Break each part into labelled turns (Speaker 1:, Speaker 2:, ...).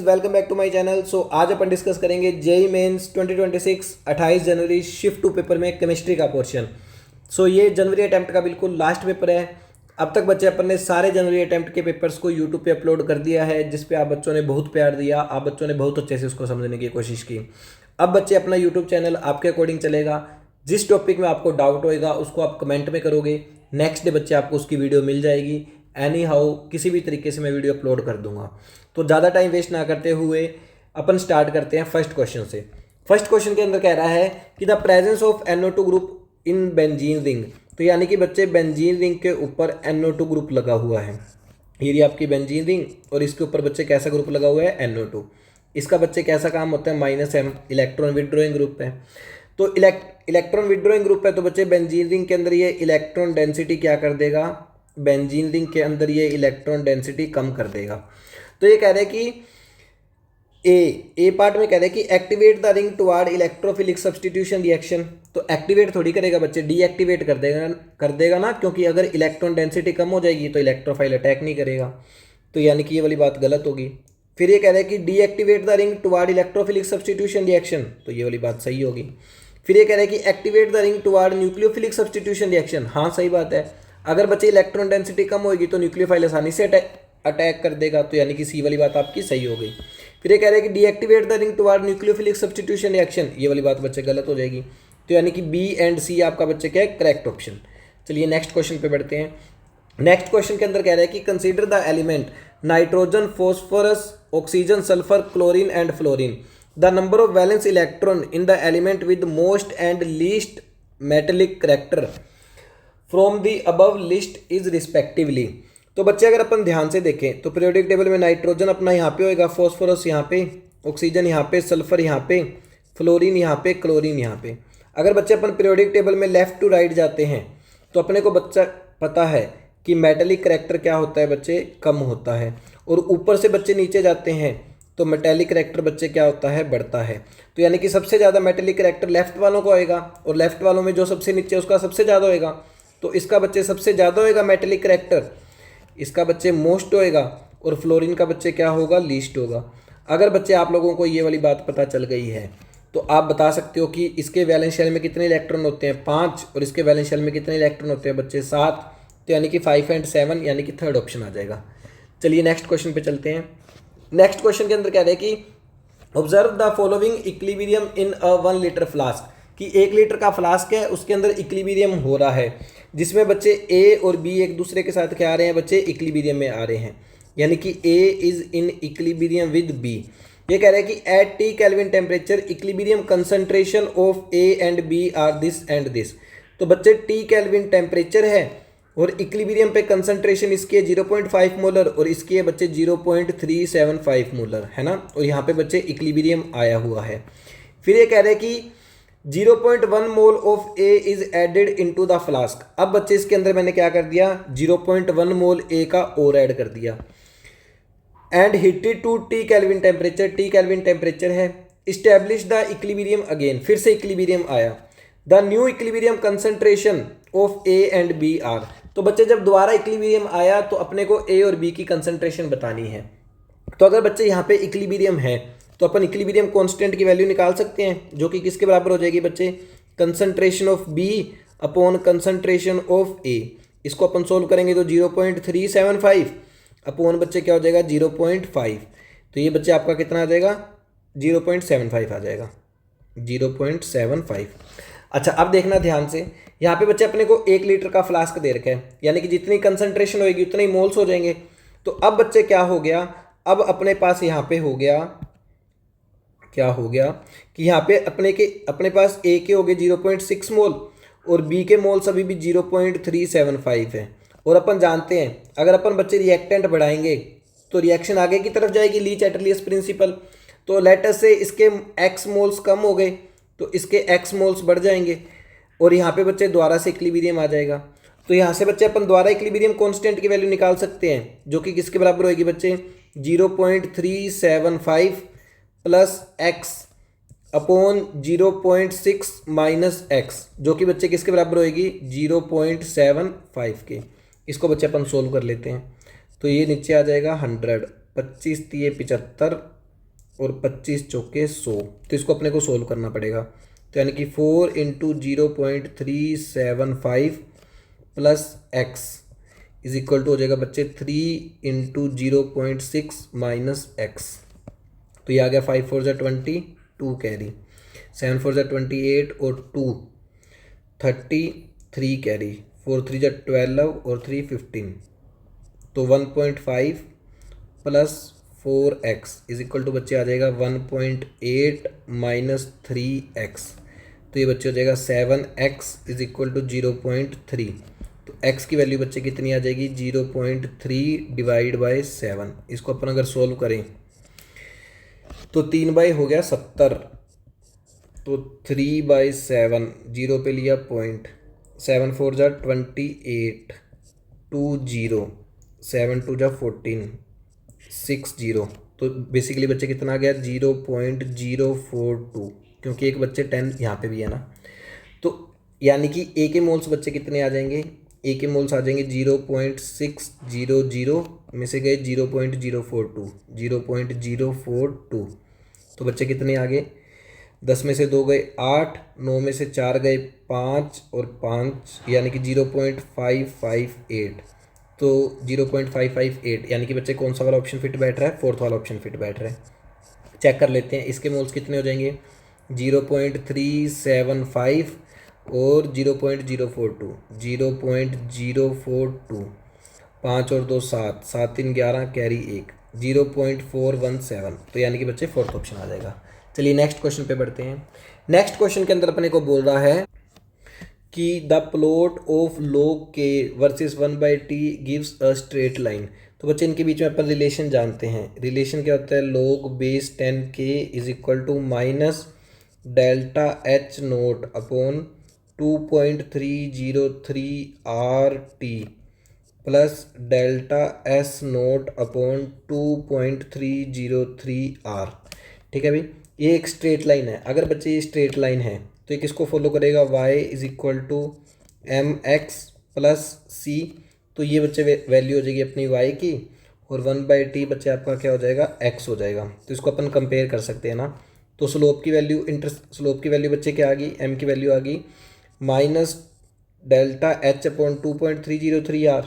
Speaker 1: Welcome back to my channel. आज अपन discuss करेंगे जेई मेंस 2026 28 जनवरी शिफ्ट 2 पेपर में केमिस्ट्री का पोर्शन। ये जनवरी अटेम्प्ट का बिल्कुल लास्ट पेपर है। अब तक बच्चे अपन ने सारे जनवरी अटेम्प्ट के पेपर्स को यूट्यूब पे अपलोड कर दिया है, जिस पे आप बच्चों ने बहुत प्यार दिया, आप बच्चों ने बहुत अच्छे से उसको समझने की कोशिश की। अब बच्चे अपना यूट्यूब चैनल आपके अकॉर्डिंग चलेगा। जिस टॉपिक में आपको डाउट होएगा उसको आप कमेंट में करोगे, नेक्स्ट डे बच्चे आपको उसकी वीडियो मिल जाएगी। एनी हाउ किसी भी तरीके से मैं वीडियो अपलोड कर दूंगा। तो ज़्यादा टाइम वेस्ट ना करते हुए अपन स्टार्ट करते हैं फर्स्ट क्वेश्चन से। फर्स्ट क्वेश्चन के अंदर कह रहा है कि the presence of NO2 group in benzene ring. तो यानी कि बच्चे बेंजीन रिंग के ऊपर NO2 ग्रुप लगा हुआ है। ये आपकी बेंजीन रिंग और इसके ऊपर बच्चे कैसा ग्रुप लगा हुआ है, NO2। इसका बच्चे कैसा काम होता है, -M इलेक्ट्रॉन विड्रॉइंग ग्रुप है। तो इलेक्ट्रॉन विड्रॉइंग ग्रुप है, तो बच्चे बेंजीन रिंग के अंदर ये इलेक्ट्रॉन डेंसिटी क्या कर देगा, बेंजीन रिंग के अंदर ये इलेक्ट्रॉन डेंसिटी कम कर देगा। तो ये कह रहे हैं कि ए पार्ट में कह रहे हैं कि activate the ring toward electrophilic substitution reaction. तो एक्टिवेट थोड़ी करेगा बच्चे, डीएक्टिवेट कर देगा ना, क्योंकि अगर इलेक्ट्रॉन डेंसिटी कम हो जाएगी तो इलेक्ट्रोफाइल अटैक नहीं करेगा। तो यानी कि ये वाली बात गलत होगी। फिर ये कह रहे हैं कि deactivate the ring toward electrophilic substitution reaction, तो ये वाली बात सही होगी। फिर ये कह रहे हैं कि activate the ring toward nucleophilic substitution reaction, हाँ सही बात है। अगर बच्चे इलेक्ट्रॉन डेंसिटी कम होगी तो न्यूक्लियोफाइल आसानी से अटैक कर देगा, तो यानी कि सी वाली बात आपकी सही हो गई। फिर ये कह रहे हैं कि deactivate the ring toward nucleophilic substitution reaction, ये वाली बात बच्चे गलत हो जाएगी। तो यानी कि बी एंड सी आपका बच्चे क्या है, करेक्ट ऑप्शन। चलिए नेक्स्ट क्वेश्चन पे बढ़ते हैं। नेक्स्ट क्वेश्चन के अंदर कह रहे हैं कि consider the element nitrogen, phosphorus, oxygen, sulphur, chlorine and fluorine. The number of valence electron in the element with most and least metallic character from the above list is respectively. तो बच्चे अगर अपन ध्यान से देखें तो पीरियोडिक टेबल में nitrogen अपना यहाँ पे होएगा, फॉस्फोरस यहाँ पे, ऑक्सीजन यहाँ पे, सल्फर यहाँ पे, फ्लोरीन यहाँ पे, क्लोरीन यहाँ पे। अगर बच्चे अपन पीरियोडिक टेबल में लेफ्ट टू राइट जाते हैं तो अपने को बच्चा पता है कि मेटेलिक करेक्टर क्या होता है बच्चे, कम होता है। और ऊपर से बच्चे नीचे जाते हैं तो मेटेलिक करेक्टर बच्चे क्या होता है, बढ़ता है। तो यानी कि सबसे ज़्यादा मेटेलिक करेक्टर लेफ्ट वालों को होएगा, और लेफ्ट वालों में जो सबसे नीचे उसका सबसे ज़्यादा होएगा। तो इसका बच्चे सबसे ज़्यादा होएगा मेटेलिक करेक्टर, इसका बच्चे मोस्ट होएगा, और फ्लोरीन का बच्चे क्या होगा, लीस्ट होगा। अगर बच्चे आप लोगों को ये वाली बात पता चल गई है तो आप बता सकते हो कि इसके वैलेंस शेल में कितने इलेक्ट्रॉन होते हैं, 5, और इसके वैलेंस शेल में कितने इलेक्ट्रॉन होते हैं बच्चे, 7। तो यानी कि 5 और 7, यानी कि थर्ड ऑप्शन आ जाएगा। चलिए नेक्स्ट क्वेश्चन पे चलते हैं। नेक्स्ट क्वेश्चन के अंदर कह रहे हैं कि observe the following equilibrium in a 1 litre flask. कि 1 लीटर का फ्लास्क है, उसके अंदर इक्विलिब्रियम हो रहा है, जिसमें बच्चे ए और बी एक दूसरे के साथ क्या आ रहे हैं बच्चे, इक्विलिब्रियम में आ रहे हैं। यानी कि A is in equilibrium with B. ये कह रहा है कि at T kelvin temperature equilibrium concentration of A and B are this and this. तो बच्चे T केल्विन टेम्परेचर है और इक्विलिब्रियम पे कंसंट्रेशन इसकी है 0.5 मोलर और इसकी है बच्चे 0.375 मोलर, है ना। और यहाँ पे बच्चे इक्विलिब्रियम आया हुआ है। फिर ये कह रहे हैं कि 0.1 mole of A is added into the flask. अब बच्चे इसके अंदर मैंने क्या कर दिया, 0.1 मोल ए का और ऐड कर दिया। And heated to T kelvin temperature, T kelvin temperature है। इस्टेब्लिश द इक्विलिब्रियम अगेन, फिर से इक्विलिब्रियम आया। The new equilibrium concentration of A and B are. तो बच्चे जब दोबारा इक्विलिब्रियम आया तो अपने को ए और बी की कंसंट्रेशन बतानी है। तो अगर बच्चे यहाँ पे इक्विलिब्रियम है तो अपन इक्विलिब्रियम कांस्टेंट की वैल्यू निकाल सकते हैं, जो कि किसके बराबर हो जाएगी बच्चे, concentration of B upon concentration of A. इसको अपन सोल्व करेंगे तो 0.375 अपॉन बच्चे क्या हो जाएगा, 0.5। तो ये बच्चे आपका कितना आ जाएगा, 0.75 आ जाएगा, 0.75। अच्छा अब देखना ध्यान से, यहाँ पे बच्चे अपने को 1 लीटर का फ्लास्क दे रखा है, यानी कि जितनी कंसंट्रेशन होगी उतने ही मोल्स हो जाएंगे। तो अब बच्चे क्या हो गया, अब अपने पास यहाँ पे हो गया, क्या हो गया कि यहाँ पे अपने पास ए के हो गए 0.6 मोल और बी के मोल्स अभी भी 0.375 है। और अपन जानते हैं अगर अपन बच्चे रिएक्टेंट बढ़ाएंगे तो रिएक्शन आगे की तरफ जाएगी, लीच एटरलियस प्रिंसिपल। तो लेट अस से इसके एक्स मोल्स कम हो गए तो इसके एक्स मोल्स बढ़ जाएंगे, और यहाँ पे बच्चे दोबारा से इक्विलिब्रियम आ जाएगा। तो यहाँ से बच्चे अपन दोबारा इक्विलिब्रियम कांस्टेंट की वैल्यू निकाल सकते हैं, जो कि किसके बराबर होगी बच्चे, 0.375 plus x upon 0.6 minus x, जो कि बच्चे किसके बराबर होएगी, 0.75 के। इसको बच्चे अपन सोल्व कर लेते हैं। तो ये नीचे आ जाएगा 100, 25 3 75, और 25 चौके 100। तो इसको अपने को सोल्व करना पड़ेगा। तो यानी कि 4 into 0.375 plus X is equal to हो जाएगा बच्चे 3 इंटू 0.6 माइनस एक्स। तो ये आ गया 5 4 जा 20 2 कैरी, 7 4 जा 28 और 2 33 कैरी, 4 3 जा 12 और 3 15। तो 1.5 plus 4x is equal to बच्चे आ जाएगा 1.8 माइनस 3x। तो ये बच्चे हो जाएगा 7x इज इक्वल टू 0.3। तो x की वैल्यू बच्चे कितनी आ जाएगी 0.3 डिवाइड बाई 7। इसको अपन अगर सोल्व करें तो 3 हो गया 70। तो 3/7 जीरो पे लिया पॉइंट, 7 4 जा 28 2 0 7 2 जा 14 6 0। तो बेसिकली बच्चे कितना आ गया 0.042, क्योंकि एक बच्चे 10 यहाँ पे भी है ना। तो यानी कि ए के मोल्स बच्चे कितने आ जाएंगे, ए के मोल्स आ जाएंगे 0.600 में से गए 0.042। तो बच्चे कितने आ गए 10 में से 2 गए 8, 9 में से 4 गए 5 और 5 यानी कि 0.558। तो 0.558 यानी कि बच्चे कौन सा वाला ऑप्शन फिट बैठ रहा है, फोर्थ वाला ऑप्शन फिट बैठ रहा है। चेक कर लेते हैं इसके मोल्स कितने हो जाएंगे 0.375 और 0.042 0.042, 5 और 2 7 7 3 11 कैरी 1 0.417। तो यानी कि बच्चे फोर्थ ऑप्शन आ जाएगा। चलिए नेक्स्ट क्वेश्चन पे बढ़ते हैं। नेक्स्ट क्वेश्चन के अंदर अपने को बोल रहा है कि the plot of log k versus 1/t gives a straight line. तो बच्चे इनके बीच में अपन रिलेशन जानते हैं। रिलेशन क्या होता है log base 10k is equal to minus delta H naught upon 2.303 RT plus delta S naught upon 2.303 R। ठीक है भाई, ये एक स्ट्रेट लाइन है। अगर बच्चे ये स्ट्रेट लाइन है तो ये किसको फॉलो करेगा y is equal to M X plus C. तो ये बच्चे वैल्यू हो जाएगी अपनी y की, और 1/t बच्चे आपका क्या हो जाएगा x हो जाएगा। तो इसको अपन कंपेयर कर सकते हैं ना। तो स्लोप की वैल्यू स्लोप की वैल्यू बच्चे क्या आ गई, m की वैल्यू आ गई minus delta H upon 2.303 R।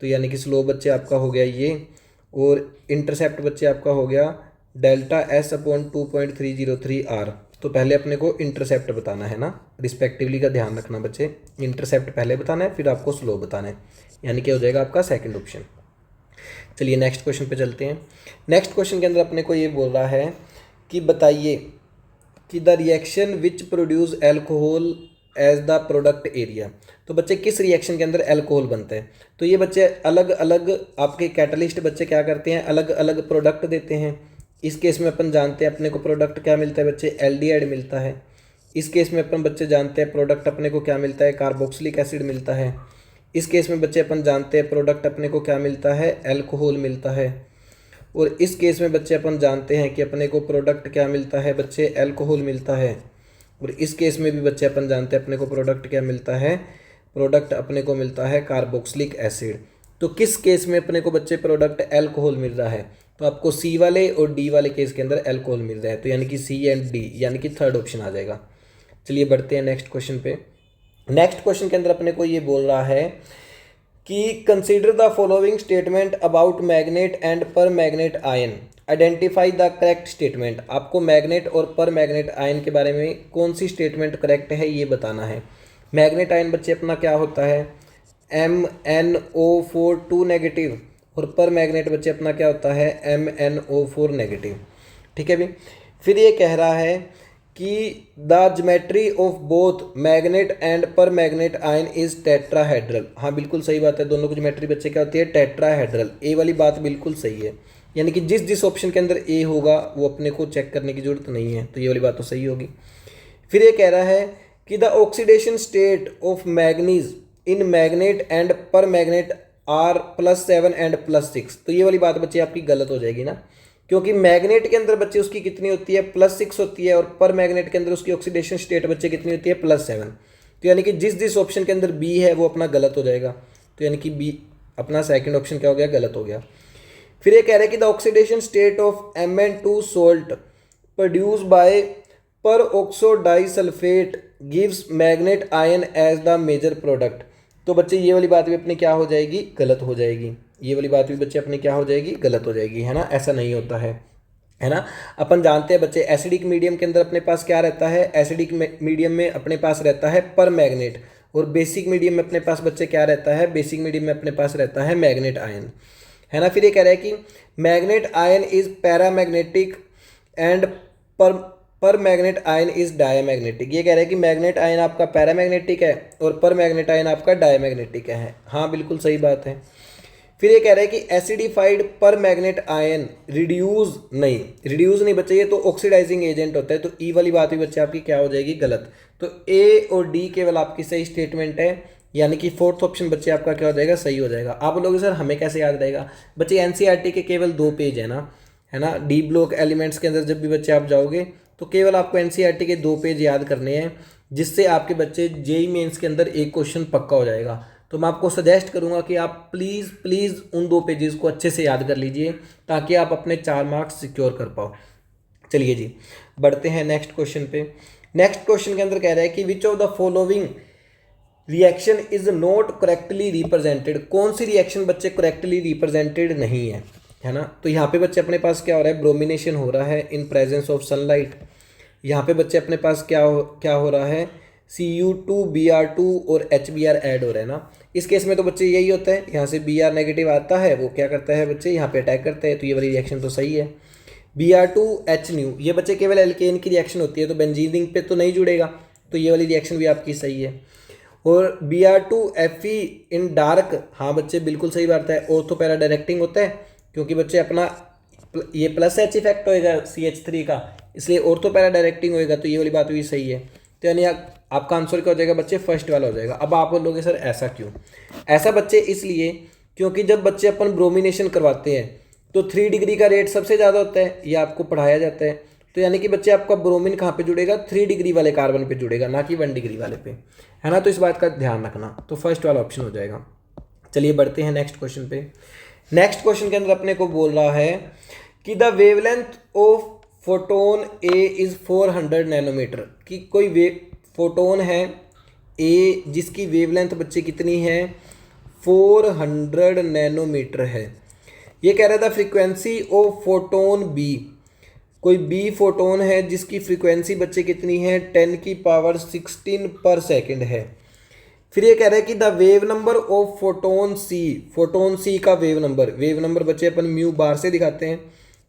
Speaker 1: तो यानी कि स्लोप बच्चे आपका हो गया ये, और इंटरसेप्ट बच्चे आपका हो गया डेल्टा एस अपॉन 2.303 R। तो पहले अपने को इंटरसेप्ट बताना है ना, रिस्पेक्टिवली का ध्यान रखना बच्चे। इंटरसेप्ट पहले बताना है फिर आपको स्लोप बताना है, यानी कि हो जाएगा आपका सेकंड ऑप्शन। चलिए नेक्स्ट क्वेश्चन पे चलते हैं। नेक्स्ट क्वेश्चन के अंदर अपने को ये बोल रहा है कि बताइए कि the reaction which produce alcohol as the product area. तो बच्चे किस रिएक्शन के अंदर एल्कोहल बनता है। तो ये बच्चे अलग अलग आपके कैटलिस्ट बच्चे क्या करते हैं, अलग अलग प्रोडक्ट देते हैं। इस केस में अपन जानते हैं अपने को प्रोडक्ट क्या मिलता है बच्चे, एल्डिहाइड मिलता है। इस केस में अपन बच्चे जानते हैं प्रोडक्ट अपने को क्या मिलता है, कार्बोक्सिलिक एसिड मिलता है। इस केस में बच्चे अपन जानते हैं प्रोडक्ट अपने को क्या मिलता है, एल्कोहल मिलता है। और इस केस में बच्चे अपन जानते हैं कि अपने को प्रोडक्ट क्या मिलता है बच्चे, एल्कोहल मिलता है। और इस केस में भी बच्चे अपन जानते हैं अपने को प्रोडक्ट क्या मिलता है, प्रोडक्ट अपने को मिलता है कार्बोक्सिलिक एसिड। तो किस केस में अपने को बच्चे प्रोडक्ट एल्कोहल मिल रहा है, तो आपको सी वाले और डी वाले केस के अंदर एल्कोहल मिल रहा है। तो यानी कि सी एंड डी यानी कि थर्ड ऑप्शन आ जाएगा। चलिए बढ़ते हैं नेक्स्ट क्वेश्चन पे। नेक्स्ट क्वेश्चन के अंदर अपने को ये बोल रहा है कि consider the following statement about magnet and per magnet ion, identify the correct statement. आपको मैग्नेट और पर मैग्नेट आयन के बारे में कौन सी स्टेटमेंट करेक्ट है ये बताना है। मैग्नेट आयन बच्चे अपना क्या होता है, MnO4 2 नेगेटिव, और पर मैग्नेट बच्चे अपना क्या होता है, MnO4 नेगेटिव। ठीक है भाई। फिर ये कह रहा है कि the geometry of both magnet and per magnet ion is tetrahedral. हाँ बिल्कुल सही बात है, दोनों की ज्योमेट्री बच्चे क्या होती है, टेट्राहेड्रल। ए वाली बात बिल्कुल सही है, यानी कि जिस ऑप्शन के अंदर ए होगा वो अपने को चेक करने की जरूरत नहीं है, तो ये वाली बात तो सही होगी। फिर ये कह रहा है कि the oxidation state of manganese in magnet and per magnet are +7 and +6। तो ये वाली बात बच्चे आपकी गलत हो जाएगी ना, क्योंकि मैग्नेट के अंदर बच्चे उसकी कितनी होती है, +6 होती है, और पर मैग्नेट के अंदर उसकी ऑक्सीडेशन स्टेट बच्चे कितनी होती है, +7। तो यानी कि जिस ऑप्शन के अंदर बी है वो अपना गलत हो जाएगा। तो यानी कि बी अपना सेकंड ऑप्शन क्या हो गया, गलत हो गया। फिर ये कह रहे हैं कि the oxidation state of Mn2 salt produce by peroxodisulphate gives magnet ion as the major product. तो बच्चे ये वाली बात भी अपनी क्या हो जाएगी, गलत हो जाएगी। ये वाली बात भी बच्चे अपनी क्या हो जाएगी, गलत हो जाएगी, है ना। ऐसा नहीं होता है ना। अपन जानते हैं बच्चे एसिडिक मीडियम के अंदर अपने पास क्या रहता है, एसिडिक मीडियम में अपने पास रहता है पर मैग्नेट, और बेसिक मीडियम में अपने पास बच्चे क्या रहता है, बेसिक मीडियम में अपने पास रहता है मैग्नेट आयन, है ना। फिर ये कह रहा है कि manganate ion is paramagnetic and per magnet ion is diamagnetic. ये कह रहा है कि मैग्नेट आयन आपका पैरामैग्नेटिक है और पर मैग्नेट आयन आपका डायमैग्नेटिक है। हाँ बिल्कुल सही बात है। फिर ये कह रहा है कि एसिडिफाइड पर मैग्नेट आयन रिड्यूस नहीं बच्चे, ये तो ऑक्सीडाइजिंग एजेंट होता है। तो ई वाली बात भी बच्चे आपकी क्या हो जाएगी, गलत। तो ए और डी केवल आपकी सही स्टेटमेंट है, यानी कि फोर्थ ऑप्शन बच्चे आपका क्या हो जाएगा, सही हो जाएगा। आप लोग सर हमें कैसे याद रहेगा, बच्चे एनसीईआरटी के केवल 2 पेज है ना, डी ब्लॉक एलिमेंट्स के अंदर जब भी बच्चे आप जाओगे तो केवल आपको एनसीईआरटी के 2 पेज याद करने हैं, जिससे आपके बच्चे जेई मेंस के अंदर एक क्वेश्चन पक्का हो जाएगा। तो मैं आपको सजेस्ट करूंगा कि आप प्लीज़ उन 2 पेजेस को अच्छे से याद कर लीजिए, ताकि आप अपने 4 मार्क्स सिक्योर कर पाओ। चलिए जी बढ़ते हैं नेक्स्ट क्वेश्चन पे। नेक्स्ट क्वेश्चन के अंदर कह रहा है कि विच of the following reaction is not correctly represented. कौन सी रिएक्शन बच्चे करेक्टली रिप्रेजेंटेड नहीं है ना। तो यहाँ पे बच्चे अपने पास क्या हो रहा है, ब्रोमिनेशन हो रहा है इन प्रेजेंस ऑफ सनलाइट। यहाँ पे बच्चे अपने पास क्या हो रहा है, Cu2 Br2 और HBr ऐड हो रहा है ना। इस केस में तो बच्चे यही होता है, यहाँ से Br नेगेटिव आता है, वो क्या करता है बच्चे, यहाँ पे अटैक करता है। तो ये वाली रिएक्शन तो सही है। Br2H न्यू, ये बच्चे केवल एल्केन की रिएक्शन होती है, तो बेंजीन रिंग पे तो नहीं जुड़ेगा, तो ये वाली रिएक्शन भी आपकी सही है। और Br2Fe इन डार्क, हाँ बच्चे बिल्कुल सही बात है, ऑर्थो पैरा डायरेक्टिंग होता है, क्योंकि बच्चे अपना ये प्लस H इफेक्ट होएगा CH3 का, इसलिए ऑर्थो पैरा डायरेक्टिंग होएगा। तो ये वाली बात भी सही है। तो यानी आपका आंसर क्या हो जाएगा बच्चे, फर्स्ट वाला हो जाएगा। अब आप बोलोगे सर ऐसा क्यों, ऐसा बच्चे इसलिए क्योंकि जब बच्चे अपन ब्रोमिनेशन करवाते हैं तो 3 डिग्री का रेट सबसे ज़्यादा होता है, ये आपको पढ़ाया जाता है। तो यानी कि बच्चे आपका ब्रोमीन कहाँ पे जुड़ेगा, 3 डिग्री वाले कार्बन पे जुड़ेगा, ना कि 1 डिग्री वाले पे, है ना। तो इस बात का ध्यान रखना, तो फर्स्ट वाला ऑप्शन हो जाएगा। चलिए बढ़ते हैं नेक्स्ट क्वेश्चन पे। नेक्स्ट क्वेश्चन के अंदर अपने को बोल रहा है कि the wavelength of photon A is 400 nanometre. कि कोई फोटोन है ए जिसकी वेवलेंथ बच्चे कितनी है, 400 नैनोमीटर है। ये कह रहा था फ्रीक्वेंसी ऑफ फोटोन बी, कोई बी फोटोन है जिसकी फ्रीक्वेंसी बच्चे कितनी है, 10⁻16 पर सेकेंड है। फिर ये कह रहा है कि the wave number of photon C का वेव नंबर बच्चे अपन म्यू बार से दिखाते हैं,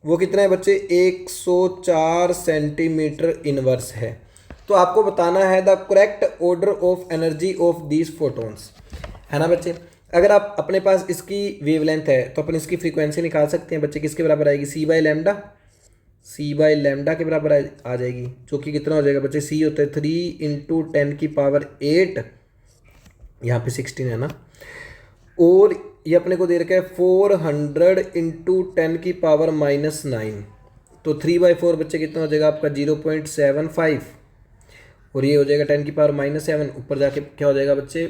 Speaker 1: वो कितना है बच्चे, 104 सेंटीमीटर इनवर्स है। तो आपको बताना है the correct order of energy of these photons, है ना बच्चे। अगर आप अपने पास इसकी वेवलेंथ है तो अपन इसकी फ्रीक्वेंसी निकाल सकते हैं बच्चे, किसके बराबर आएगी, सी बाय लैम्डा के बराबर आ जाएगी, जो कि कितना हो जाएगा बच्चे, सी होता है 3 × 10⁸, यहाँ पे 16 है ना, और ये अपने को दे रखा है 400 × 10⁻⁻9। तो 3/4 बच्चे कितना हो जाएगा आपका, 0.75, और ये हो जाएगा 10⁻⁻7, ऊपर जाके क्या हो जाएगा बच्चे,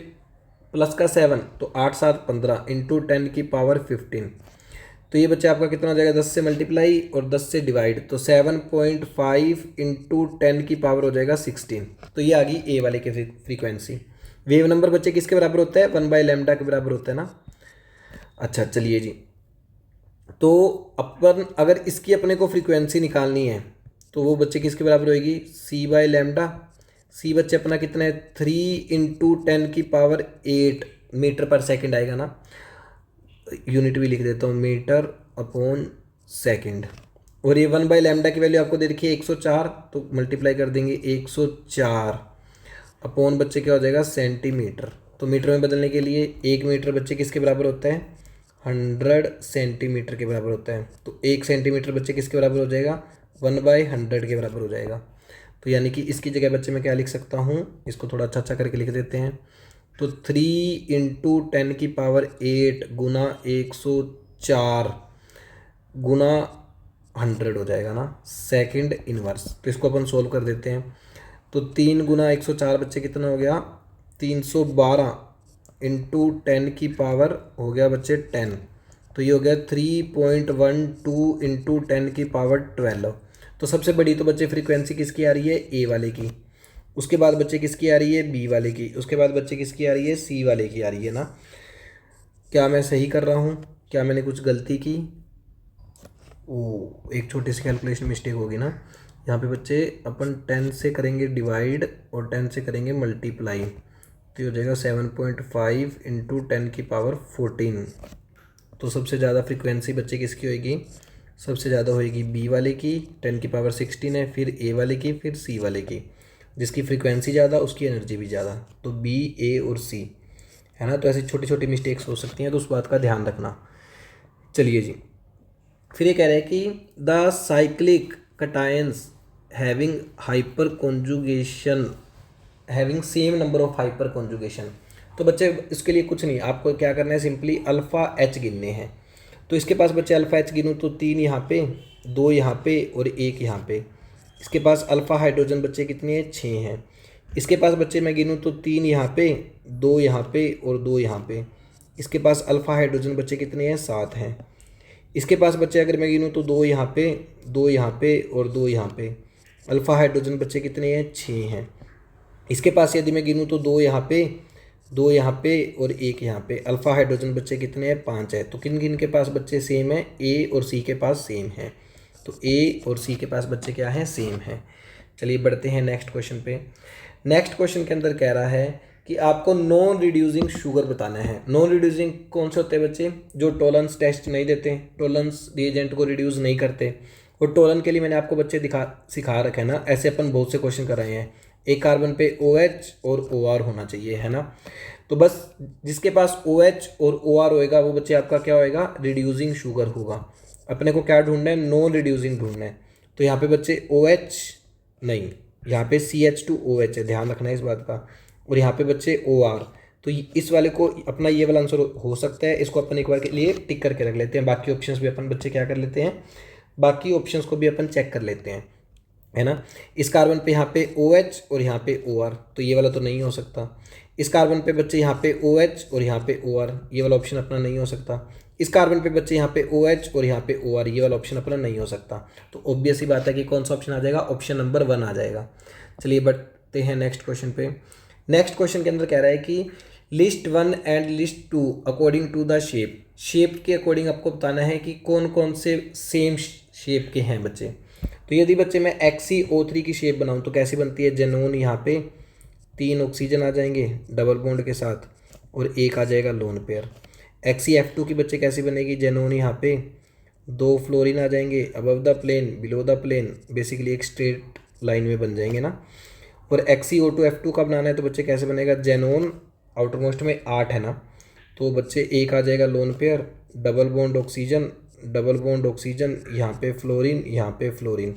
Speaker 1: प्लस का 7, तो 8 7 15 × 10⁻15। तो ये बच्चे आपका कितना हो जाएगा, 10 से मल्टीप्लाई और 10 से डिवाइड, तो 7.5 × 10 की पावर हो जाएगा 16। तो ये आ गई ए वाले की फ्रीक्वेंसी। वेव नंबर बच्चे किसके बराबर होता है, 1/λ के बराबर होता है ना। अच्छा चलिए जी, तो अपन अगर इसकी अपने को फ्रीक्वेंसी निकालनी है तो वो बच्चे किसके बराबर होएगी, c/λ। सी बच्चे अपना कितना है, 3 × 10⁸ मीटर पर सेकंड आएगा ना, यूनिट भी लिख देता हूँ, मीटर/सेकंड। और ये 1/λ की वैल्यू आपको दे रखी है 104, तो मल्टीप्लाई कर देंगे 104 अपॉन बच्चे क्या हो जाएगा, सेंटीमीटर। तो मीटर में बदलने के लिए 1 मीटर बच्चे किसके बराबर होता है, 100 सेंटीमीटर के बराबर होता है। तो 1 सेंटीमीटर बच्चे किसके बराबर हो जाएगा, 1/100 के बराबर हो जाएगा। तो यानी कि इसकी जगह बच्चे मैं क्या लिख सकता हूँ, इसको थोड़ा अच्छा करके लिख देते हैं। तो 3 × 10⁸ गुना 104 गुना 100 हो जाएगा ना, सेकंड इनवर्स। तो इसको अपन सोल्व कर देते हैं। तो 3 × 104 बच्चे कितना हो गया, 312 × 10 की पावर हो गया बच्चे 10। तो ये हो गया 3.12 इंटू 10⁻12। तो सबसे बड़ी तो बच्चे फ्रीक्वेंसी किसकी आ रही है, ए वाले की। उसके बाद बच्चे किसकी आ रही है, बी वाले की। उसके बाद बच्चे किसकी आ रही है, सी वाले की आ रही है ना। क्या मैं सही कर रहा हूँ, क्या मैंने कुछ गलती की? ओ, एक छोटी सी कैलकुलेशन मिस्टेक होगी ना। यहाँ पे बच्चे अपन 10 से करेंगे डिवाइड और 10 से करेंगे मल्टीप्लाई, तो ये हो जाएगा 7.5 इंटू 10⁻14। तो सबसे ज़्यादा फ्रीक्वेंसी बच्चे किसकी होएगी, सबसे ज़्यादा होएगी बी वाले की, 10⁻16 है, फिर ए वाले की, फिर सी वाले की। जिसकी फ्रीक्वेंसी ज़्यादा उसकी एनर्जी भी ज़्यादा, तो बी, ए और सी, है ना। तो ऐसी छोटी छोटी मिस्टेक्स हो सकती हैं, तो उस बात का ध्यान रखना। चलिए जी, फिर ये कह रहे हैं कि the cyclic cations having hyper conjugation having same number of hyper conjugation. तो बच्चे इसके लिए कुछ नहीं, आपको क्या करना है, सिंपली अल्फ़ा एच गिनने हैं। तो इसके पास बच्चे अल्फ़ा एच गिनूँ तो 3 यहाँ पे, 2 यहाँ पे और 1 यहाँ पे। इसके पास अल्फ़ा हाइड्रोजन बच्चे कितने हैं, 6 हैं। इसके पास बच्चे मैं गिनूँ तो 3 यहाँ पे, 2 यहाँ पे और 2 यहाँ पे। इसके पास अल्फ़ा हाइड्रोजन बच्चे कितने हैं, 7 हैं। इसके पास बच्चे अगर मैं गिनूँ तो 2 यहाँ पे, 2 यहाँ पे और 2 यहाँ पे। अल्फ़ा हाइड्रोजन बच्चे कितने हैं, 6 हैं। इसके पास यदि मैं गिनूँ तो 2 यहाँ पे, 2 यहाँ पे और 1 यहाँ पे। अल्फ़ा हाइड्रोजन बच्चे कितने हैं, 5 है। तो किन किन के पास बच्चे सेम है, ए और सी के पास सेम है। तो ए और सी के पास बच्चे क्या हैं, सेम है। चलिए बढ़ते हैं नेक्स्ट क्वेश्चन पे। नेक्स्ट क्वेश्चन के अंदर कह रहा है कि आपको नॉन रिड्यूसिंग शुगर बताना है। नॉन रिड्यूसिंग कौन से होते हैं बच्चे, जो टॉलरेंस टेस्ट नहीं देते, टॉलरेंस रिएजेंट को रिड्यूस नहीं करते। और टॉलन के लिए मैंने आपको बच्चे सिखा रखे हैं ना, ऐसे अपन बहुत से क्वेश्चन कर रहे हैं। एक कार्बन पे OH और OR होना चाहिए, है ना। तो बस जिसके पास OH और OR होएगा वो बच्चे आपका क्या होएगा, रिड्यूसिंग शुगर होगा। अपने को क्या ढूंढना है, नॉन रिड्यूसिंग ढूंढना है। तो यहाँ पे बच्चे OH नहीं, यहाँ पे CH2OH है, ध्यान रखना है इस बात का। और यहाँ पे बच्चे OR, तो इस वाले को अपना ये वाला आंसर हो सकता है। इसको अपन एक बार के लिए टिक करके रख लेते हैं। बाकी ऑप्शंस भी अपन बच्चे क्या कर लेते हैं, बाकी ऑप्शंस को भी अपन चेक कर लेते हैं, है ना। इस कार्बन पे यहाँ पे OH और यहाँ पे OR, तो ये वाला तो नहीं हो सकता। इस कार्बन पे बच्चे यहाँ पे OH और यहाँ पे OR, ये वाला ऑप्शन अपना नहीं हो सकता। इस कार्बन पे बच्चे यहाँ पे OH और यहाँ पे OR, ये वाला ऑप्शन अपना नहीं हो सकता। तो ऑब्वियस ही बात है कि कौन सा ऑप्शन आ जाएगा, ऑप्शन नंबर 1 आ जाएगा। चलिए बढ़ते हैं नेक्स्ट क्वेश्चन पे। नेक्स्ट क्वेश्चन के अंदर कह रहा है कि list 1 and list 2 according to the shape. Shape के अकॉर्डिंग आपको बताना है कि कौन कौन से सेम शेप के हैं बच्चे। तो यदि बच्चे मैं XeO3 की शेप बनाऊं तो कैसी बनती है, जेनोन यहाँ पे 3 ऑक्सीजन आ जाएंगे डबल बॉन्ड के साथ और 1 आ जाएगा लोन पेयर। XeF2 की बच्चे कैसी बनेगी, जेनोन यहाँ पे 2 फ्लोरीन आ जाएंगे above the plane below the plane, basically एक स्ट्रेट लाइन में बन जाएंगे ना। और XeO2F2 का बनाना है तो बच्चे कैसे बनेगा, जेनोन आउटर मोस्ट में 8 है ना, तो बच्चे 1 आ जाएगा lone pair, double bond oxygen, यहाँ पे फ्लोरीन, यहाँ पे फ्लोरीन।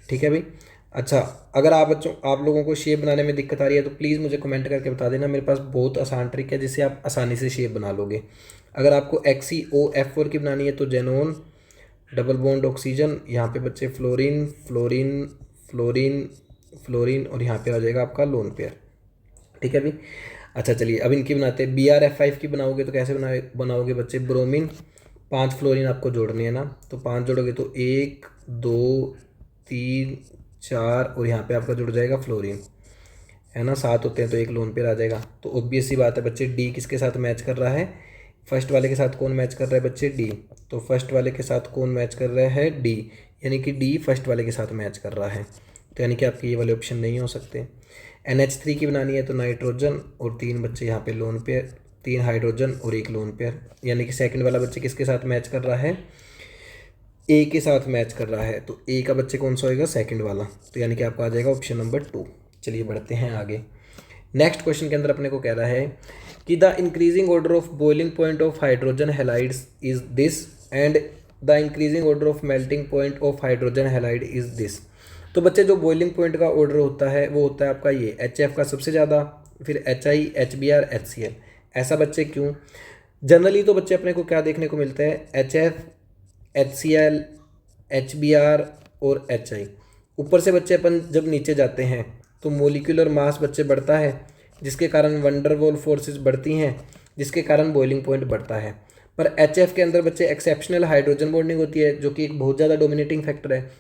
Speaker 1: ठीक है भाई। अच्छा, अगर आप बच्चों आप लोगों को शेप बनाने में दिक्कत आ रही है तो प्लीज़ मुझे कमेंट करके बता देना। मेरे पास बहुत आसान ट्रिक है जिससे आप आसानी से शेप बना लोगे। अगर आपको XeOF4 की बनानी है तो जेनोन डबल बॉन्ड ऑक्सीजन, यहाँ पे बच्चे फ्लोरीन फ्लोरीन फ्लोरीन फ्लोरीन और यहाँ पे आ जाएगा आपका लोन पेयर। ठीक है भाई। अच्छा चलिए अब इनकी बनाते हैं। BrF5 की बनाओगे तो कैसे बनाओगे बच्चे, ब्रोमीन 5 फ्लोरीन आपको जोड़नी है ना, तो 5 जोड़ोगे तो 1 2 3 4 और यहाँ पे आपका जुड़ जाएगा फ्लोरीन, है ना। 7 होते हैं तो 1 लोन पेयर आ जाएगा। तो ऑब्वियस सी बात है बच्चे, डी किसके साथ मैच कर रहा है, फर्स्ट वाले के साथ कौन मैच कर रहा है बच्चे, डी। तो फर्स्ट वाले के साथ कौन मैच कर रहा है, डी, यानी कि डी फर्स्ट वाले के साथ मैच कर रहा है। तो यानी कि आपके ये वाले ऑप्शन नहीं हो सकते। NH3 की बनानी है तो नाइट्रोजन और 3 बच्चे यहाँ पे लोन पेयर, 3 हाइड्रोजन और 1 लोन पेयर, यानी कि सेकंड वाला बच्चे किसके साथ मैच कर रहा है, ए के साथ मैच कर रहा है। तो ए का बच्चे कौन सा होएगा, सेकंड वाला। तो यानी कि आपका आ जाएगा ऑप्शन नंबर 2। चलिए बढ़ते हैं आगे। नेक्स्ट क्वेश्चन के अंदर अपने को कह रहा है कि the increasing order of boiling point of hydrogen halides is this and the increasing order of melting point of hydrogen halide is this. तो बच्चे जो बॉइलिंग पॉइंट का ऑर्डर होता है वो होता है आपका ये HF का सबसे ज़्यादा, फिर HI, HBr, HCl। ऐसा बच्चे क्यों, जनरली तो बच्चे अपने को क्या देखने को मिलता है, HF, HCl, HBr और HI। ऊपर से बच्चे अपन जब नीचे जाते हैं तो मोलिकुलर मास बच्चे बढ़ता है, जिसके कारण वंडरवॉल फोर्सेस बढ़ती हैं, जिसके कारण बॉइलिंग पॉइंट बढ़ता है। पर HF के अंदर बच्चे एक्सेप्शनल हाइड्रोजन बॉन्डिंग होती है, जो कि एक बहुत ज़्यादा डोमिनेटिंग फैक्टर है,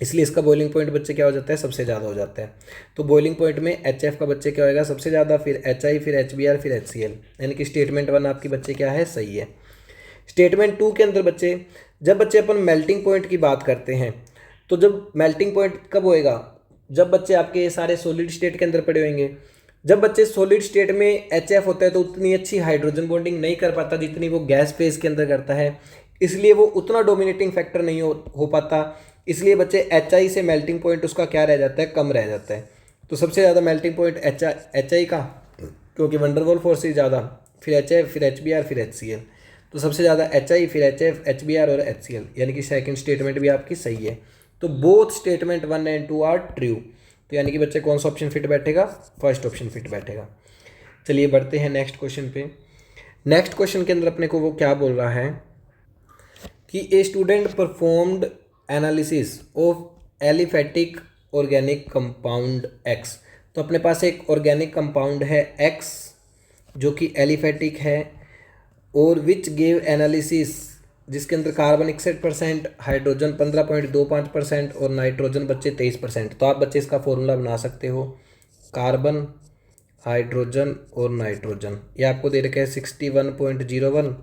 Speaker 1: इसलिए इसका बॉइलिंग पॉइंट बच्चे क्या हो जाता है, सबसे ज़्यादा हो जाता है। तो बॉइलिंग पॉइंट में HF का बच्चे क्या होगा, सबसे ज़्यादा, फिर HI, फिर HBr, फिर HCl, यानी कि स्टेटमेंट 1 आपकी बच्चे क्या है, सही है। स्टेटमेंट 2 के अंदर बच्चे, जब बच्चे अपन मेल्टिंग पॉइंट की बात करते हैं, तो जब मेल्टिंग पॉइंट कब होएगा, जब बच्चे आपके सारे सॉलिड स्टेट के अंदर पड़े होंगे। जब बच्चे सॉलिड स्टेट में HF होता है तो उतनी अच्छी हाइड्रोजन बॉन्डिंग नहीं कर पाता जितनी वो गैस फेज के अंदर करता है, इसलिए वो उतना डोमिनेटिंग फैक्टर नहीं हो पाता, इसलिए बच्चे HI से मेल्टिंग पॉइंट उसका क्या रह जाता है, कम रह जाता है। तो सबसे ज़्यादा मेल्टिंग पॉइंट HI का, क्योंकि वंडरवॉल फोर्स ज़्यादा, फिर HF, फिर HBr, फिर HCl। तो सबसे ज़्यादा HI, फिर HF, HBr और HCl, यानी कि सेकंड स्टेटमेंट भी आपकी सही है। तो both statement 1 and 2 are true. तो यानी कि बच्चे कौन सा ऑप्शन फिट बैठेगा, फर्स्ट ऑप्शन फिट बैठेगा। चलिए बढ़ते हैं नेक्स्ट क्वेश्चन पे। नेक्स्ट क्वेश्चन के अंदर अपने को वो क्या बोल रहा है कि a student performed analysis of aliphatic organic compound X। तो अपने पास एक ऑर्गेनिक कंपाउंड है X जो कि एलिफेटिक है, और विच गेव एनालिसिस, जिसके अंदर कार्बन 61%, हाइड्रोजन 15.25% और नाइट्रोजन बच्चे 23%। तो आप बच्चे इसका फॉर्मूला बना सकते हो, कार्बन, हाइड्रोजन और नाइट्रोजन। ये आपको दे रखा है 61.01,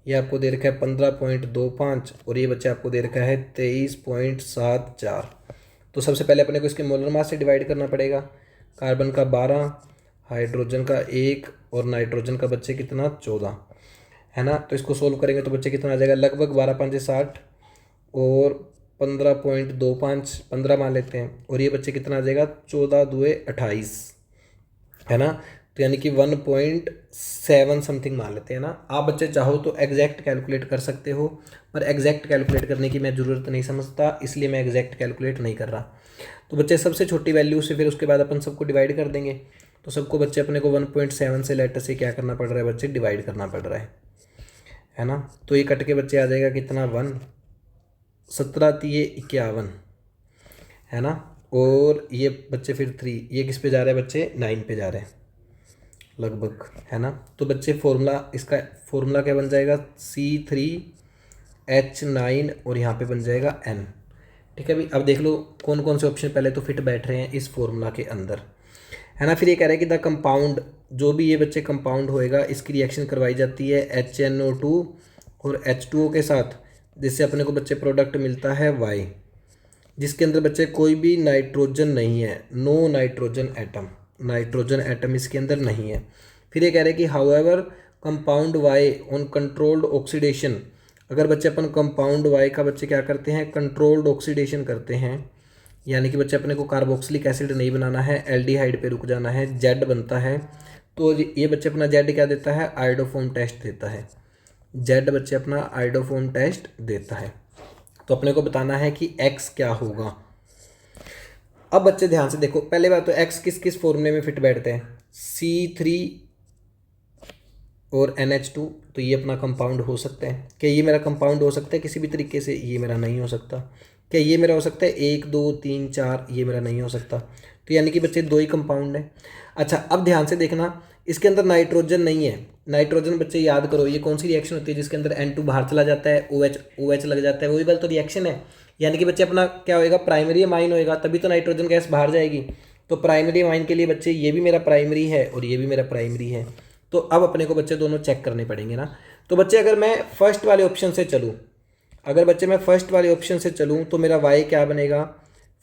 Speaker 1: ये आपको दे रखा है 15.25 और ये बच्चे आपको दे रखा है 23.74। तो सबसे पहले अपने को इसके मोलर मास से डिवाइड करना पड़ेगा। कार्बन का 12, हाइड्रोजन का 1 और नाइट्रोजन का बच्चे कितना, 14 है ना। तो इसको सोल्व करेंगे तो बच्चे कितना आ जाएगा, लगभग 12 5 60 और 15.25, 15 मान लेते हैं, और ये बच्चे कितना आ जाएगा, 14 2 28 है ना। तो यानी कि 1.7 समथिंग मान लेते हैं ना। आप बच्चे चाहो तो एग्जैक्ट कैलकुलेट कर सकते हो, पर एग्जैक्ट कैलकुलेट करने की मैं ज़रूरत नहीं समझता, इसलिए मैं एग्जैक्ट कैलकुलेट नहीं कर रहा। तो बच्चे सबसे छोटी वैल्यू से फिर उसके बाद अपन सबको डिवाइड कर देंगे। तो सबको बच्चे अपने को 1.7 से लेटर से क्या करना पड़ रहा है, बच्चे डिवाइड करना पड़ रहा है ना। तो ये कट के बच्चे आ जाएगा कितना, 1, 17 3 51 है ना। और ये बच्चे फिर 3, ये किस पे जा रहे हैं बच्चे, 9 पे जा रहे हैं लगभग, है ना। तो बच्चे फॉर्मूला, इसका फॉर्मूला क्या बन जाएगा, C3H9 और यहाँ पे बन जाएगा N। ठीक है भाई। अब देख लो कौन कौन से ऑप्शन पहले तो फिट बैठ रहे हैं इस फॉर्मूला के अंदर, है ना। फिर ये कह रहा है कि द कंपाउंड, जो भी ये बच्चे कंपाउंड होएगा इसकी रिएक्शन करवाई जाती है HNO2 और H2O के साथ, जिससे अपने को बच्चे प्रोडक्ट मिलता है Y, जिसके अंदर बच्चे कोई भी नाइट्रोजन नहीं है, no nitrogen atom, nitrogen atom इसके अंदर नहीं है। फिर ये कह रहे हैं कि however compound Y on controlled oxidation, अगर बच्चे अपन कंपाउंड Y का बच्चे क्या करते हैं, कंट्रोल्ड ऑक्सीडेशन करते हैं, यानी कि बच्चे अपने को कार्बोक्सिलिक एसिड नहीं बनाना है, एल्डिहाइड पे रुक जाना है, जेड बनता है। तो ये बच्चे अपना जेड क्या देता है, आयोडोफॉर्म टेस्ट देता है, जेड बच्चे अपना आयोडोफॉर्म टेस्ट देता है। तो अपने को बताना है कि एक्स क्या होगा। अब बच्चे ध्यान से देखो, पहले बात तो एक्स किस किस फॉर्मूले में फिट बैठते हैं, C3 और NH2। तो ये अपना कंपाउंड हो सकता है, क्या ये मेरा कंपाउंड हो सकता है किसी भी तरीके से, ये मेरा नहीं हो सकता। क्या ये मेरा हो सकता है 1 2 3 4, ये मेरा नहीं हो सकता। तो यानी कि बच्चे 2 ही कंपाउंड है। अच्छा अब ध्यान से देखना, इसके अंदर नाइट्रोजन नहीं है। नाइट्रोजन बच्चे याद करो ये कौन सी रिएक्शन होती है जिसके अंदर N2 बाहर चला जाता है, OH लग जाता है, वही बात तो रिएक्शन है। यानी कि बच्चे अपना क्या होएगा, प्राइमरी अमाइन होएगा, तभी तो नाइट्रोजन गैस बाहर जाएगी। तो प्राइमरी अमाइन के लिए बच्चे ये भी मेरा प्राइमरी है और ये भी मेरा प्राइमरी है। तो अब अपने को बच्चे दोनों चेक करने पड़ेंगे ना। तो बच्चे अगर मैं फर्स्ट वाले ऑप्शन से चलूँ, अगर बच्चे मैं फर्स्ट वाले ऑप्शन से चलूँ तो मेरा Y क्या बनेगा,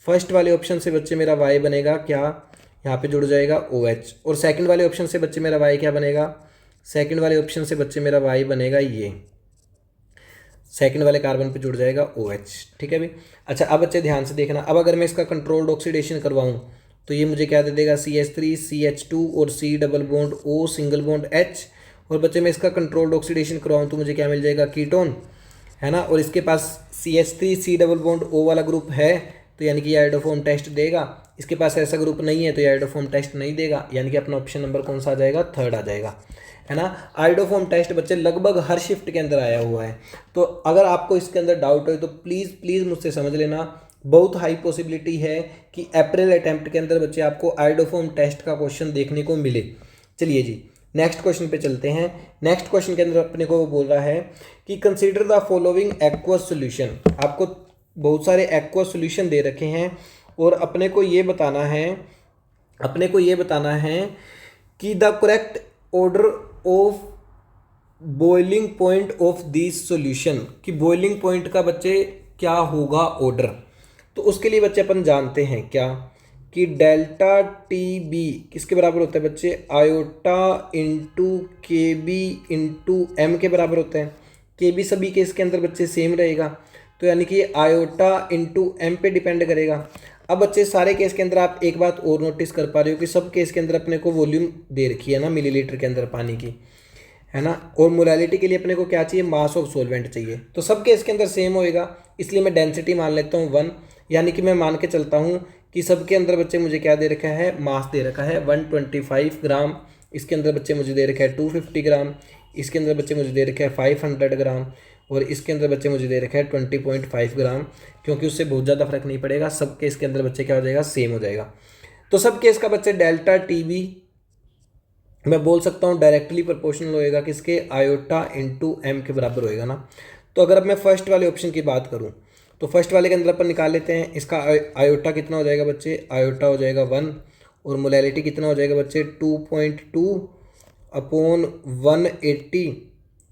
Speaker 1: फर्स्ट वाले ऑप्शन से बच्चे मेरा Y बनेगा क्या, यहाँ पे जुड़ जाएगा OH। और सेकंड वाले ऑप्शन से बच्चे मेरा Y क्या बनेगा, सेकंड वाले ऑप्शन से बच्चे मेरा Y बनेगा ये, सेकंड वाले कार्बन पे जुड़ जाएगा OH। ठीक है भाई। अच्छा अब बच्चे ध्यान से देखना, अब अगर मैं इसका कंट्रोल्ड ऑक्सीडेशन करवाऊँ तो ये मुझे क्या दे देगा, CH3 CH2 और C double bond O single bond H। और बच्चे मैं इसका कंट्रोल्ड ऑक्सीडेशन करवाऊँ तो मुझे क्या मिल जाएगा, कीटोन, है ना। और इसके पास CH3 C double bond O वाला ग्रुप है, तो यानी कि ये आयोडोफॉर्म टेस्ट देगा। इसके पास ऐसा ग्रुप नहीं है तो ये आयोडोफॉर्म टेस्ट नहीं देगा, यानी कि अपना ऑप्शन नंबर कौन सा आ जाएगा, थर्ड आ जाएगा, है ना। आयोडोफॉर्म टेस्ट बच्चे लगभग हर शिफ्ट के अंदर आया हुआ है। तो अगर आपको इसके अंदर डाउट हो तो प्लीज़ मुझसे समझ लेना, बहुत हाई पॉसिबिलिटी है कि अप्रैल अटैम्प्ट के अंदर बच्चे आपको आयोडोफॉर्म टेस्ट का क्वेश्चन देखने को मिले। चलिए जी, नेक्स्ट क्वेश्चन पे चलते हैं। नेक्स्ट क्वेश्चन के अंदर अपने को वो बोल रहा है कि consider the following aqueous solution. आपको बहुत सारे एक्वस सॉल्यूशन दे रखे हैं और अपने को ये बताना है कि the correct order of boiling point of this solution, कि बॉइलिंग पॉइंट का बच्चे क्या होगा ऑर्डर। तो उसके लिए बच्चे अपन जानते हैं क्या कि डेल्टा टी बी किसके बराबर होता है बच्चे, आयोटा इंटू के बी इंटू एम के बराबर होता है। के बी सभी केस के अंदर बच्चे सेम रहेगा, तो यानी कि आयोटा इंटू एम पे डिपेंड करेगा। अब बच्चे सारे केस के अंदर आप एक बात और नोटिस कर पा रहे हो कि सब केस के अंदर अपने को वॉल्यूम दे रखी है ना, मिलीलीटर के अंदर पानी की, है ना। और मोलालिटी के लिए अपने को क्या चाहिए, मास ऑफ सॉल्वेंट चाहिए। तो सब केस के अंदर सेम होएगा, इसलिए मैं डेंसिटी मान लेता हूँ 1, यानी कि मैं मान के चलता हूँ कि सबके अंदर बच्चे मुझे क्या दे रखा है, मास दे रखा है 125 ग्राम। इसके अंदर बच्चे मुझे दे रखा है 250 ग्राम, इसके अंदर बच्चे मुझे दे रखा है 500 ग्राम, और इसके अंदर बच्चे मुझे दे रखा है 20.5 ग्राम, क्योंकि उससे बहुत ज़्यादा फर्क नहीं पड़ेगा। सब केस के अंदर बच्चे क्या हो जाएगा, सेम हो जाएगा। तो सब केस का बच्चे डेल्टा टी बी मैं बोल सकता हूँ डायरेक्टली प्रोपोर्शनल होएगा किसके, आयोटा इंटू एम के बराबर होएगा ना। तो अगर अब मैं फर्स्ट वाले ऑप्शन की बात करूँ तो फर्स्ट वाले के अंदर अपन निकाल लेते हैं। इसका आयोटा कितना हो जाएगा बच्चे, आयोटा हो जाएगा 1, और मोलैलिटी कितना हो जाएगा बच्चे 2.2 अपॉन 180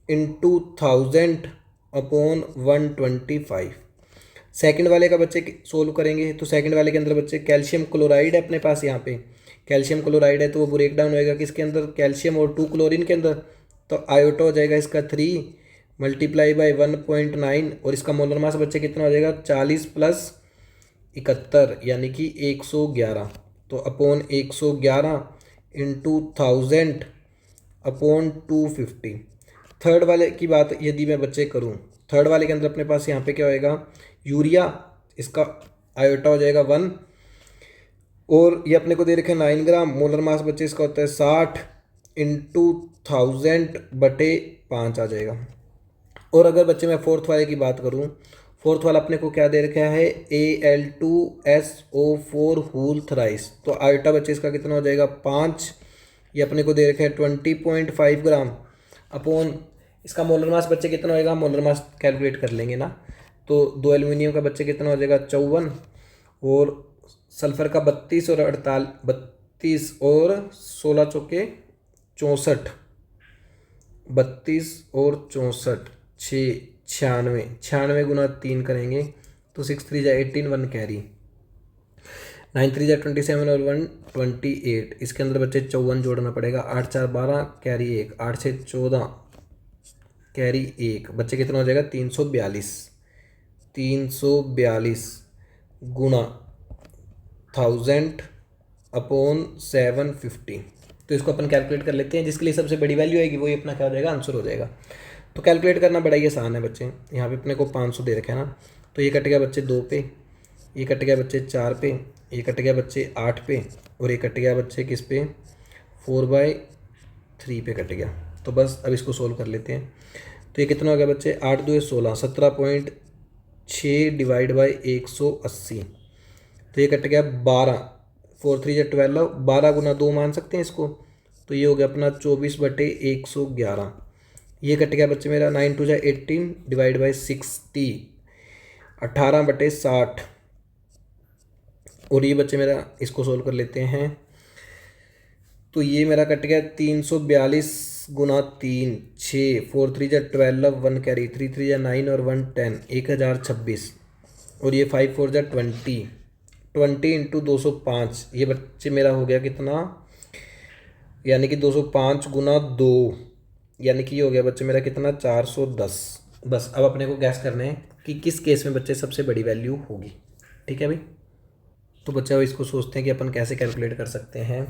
Speaker 1: इंटू 1000 अपॉन 125। सेकंड वाले का बच्चे सोल्व करेंगे तो सेकंड वाले के अंदर बच्चे कैल्शियम क्लोराइड है अपने पास, यहाँ पे कैल्शियम क्लोराइड है तो वो ब्रेक डाउन होएगा किसके अंदर, कैल्शियम और 2 क्लोरीन के अंदर। तो आयोटा हो जाएगा इसका 3 मल्टीप्लाई बाई 1.9, और इसका मोलर मास बच्चे कितना हो जाएगा 40 प्लस 71 यानी कि 111। तो अपॉन 111 इंटू 1000 अपॉन 250। थर्ड वाले की बात यदि मैं बच्चे करूँ, थर्ड वाले के अंदर अपने पास यहाँ पे क्या होएगा, यूरिया, इसका आयोटा हो जाएगा 1, और ये अपने को दे रखे 9 ग्राम। मोलर मास बच्चे इसका होता है 60 इंटू 1000/5 आ जाएगा। और अगर बच्चे मैं फोर्थ वाले की बात करूँ, फोर्थ वाला अपने को क्या दे रखा है, Al2SO4 होल थ्राइस। तो आयोटा बच्चे इसका कितना हो जाएगा 5, ये अपने को दे रखा है 20.5 ग्राम अपॉन इसका मोलर मास बच्चे कितना होएगा, मोलर मास कैलकुलेट कर लेंगे ना। तो 2 एल्यूमिनियम का बच्चे कितना हो जाएगा 54, और सल्फर का 32 और 32 और 16 चौके 64, 32 और 64 96 गुना 3 करेंगे तो 6 3 जा 18, 1 कैरी, 9 3 जा 27 और 1 28। इसके अंदर बच्चे 54 जोड़ना पड़ेगा, 8 4 12 कैरी 1, 8 6 14 कैरी 1, बच्चे कितना हो जाएगा 342 गुना 1000 अपॉन 750। तो इसको अपन कैलकुलेट कर लेते हैं, जिसके लिए सबसे बड़ी वैल्यू आएगी वही अपना क्या हो जाएगा, आंसर हो जाएगा। तो कैलकुलेट करना बड़ा ही आसान है बच्चे। यहाँ पे अपने को 500 दे रखे हैं ना, तो ये कट गया बच्चे 2 पे, ये कट गया बच्चे 4 पे, ये कट गया बच्चे 8 पे, और ये कट गया बच्चे किस पे 4/3 पे कट गया। तो बस अब इसको सोल्व कर लेते हैं। तो ये कितना हो गया बच्चे 8 2 16, 17.6 डिवाइड बाई 180। तो ये कट गया 12, 4 3 जा 12, 12 गुना 2 मान सकते हैं इसको। तो ये हो गया अपना 24/111। ये कट गया बच्चे मेरा 9 2 जा 18 डिवाइड बाई 60, 18/60। और ये बच्चे मेरा इसको सोल्व कर लेते हैं, तो ये मेरा कट गया 342 गुना 3 6, 4 3 जा 12, 1 कैरी, 3 3 जा 9 और 1 10, 1026। और ये 5 4 जा 20 इंटू 205, ये बच्चे मेरा हो गया कितना, यानी कि 205 गुना 2, यानी कि ये हो गया बच्चे मेरा कितना 410। बस अब अपने को गैस करना है कि किस केस में बच्चे सबसे बड़ी वैल्यू होगी। ठीक है भाई, तो बच्चे अब इसको सोचते हैं कि अपन कैसे कैलकुलेट कर सकते हैं।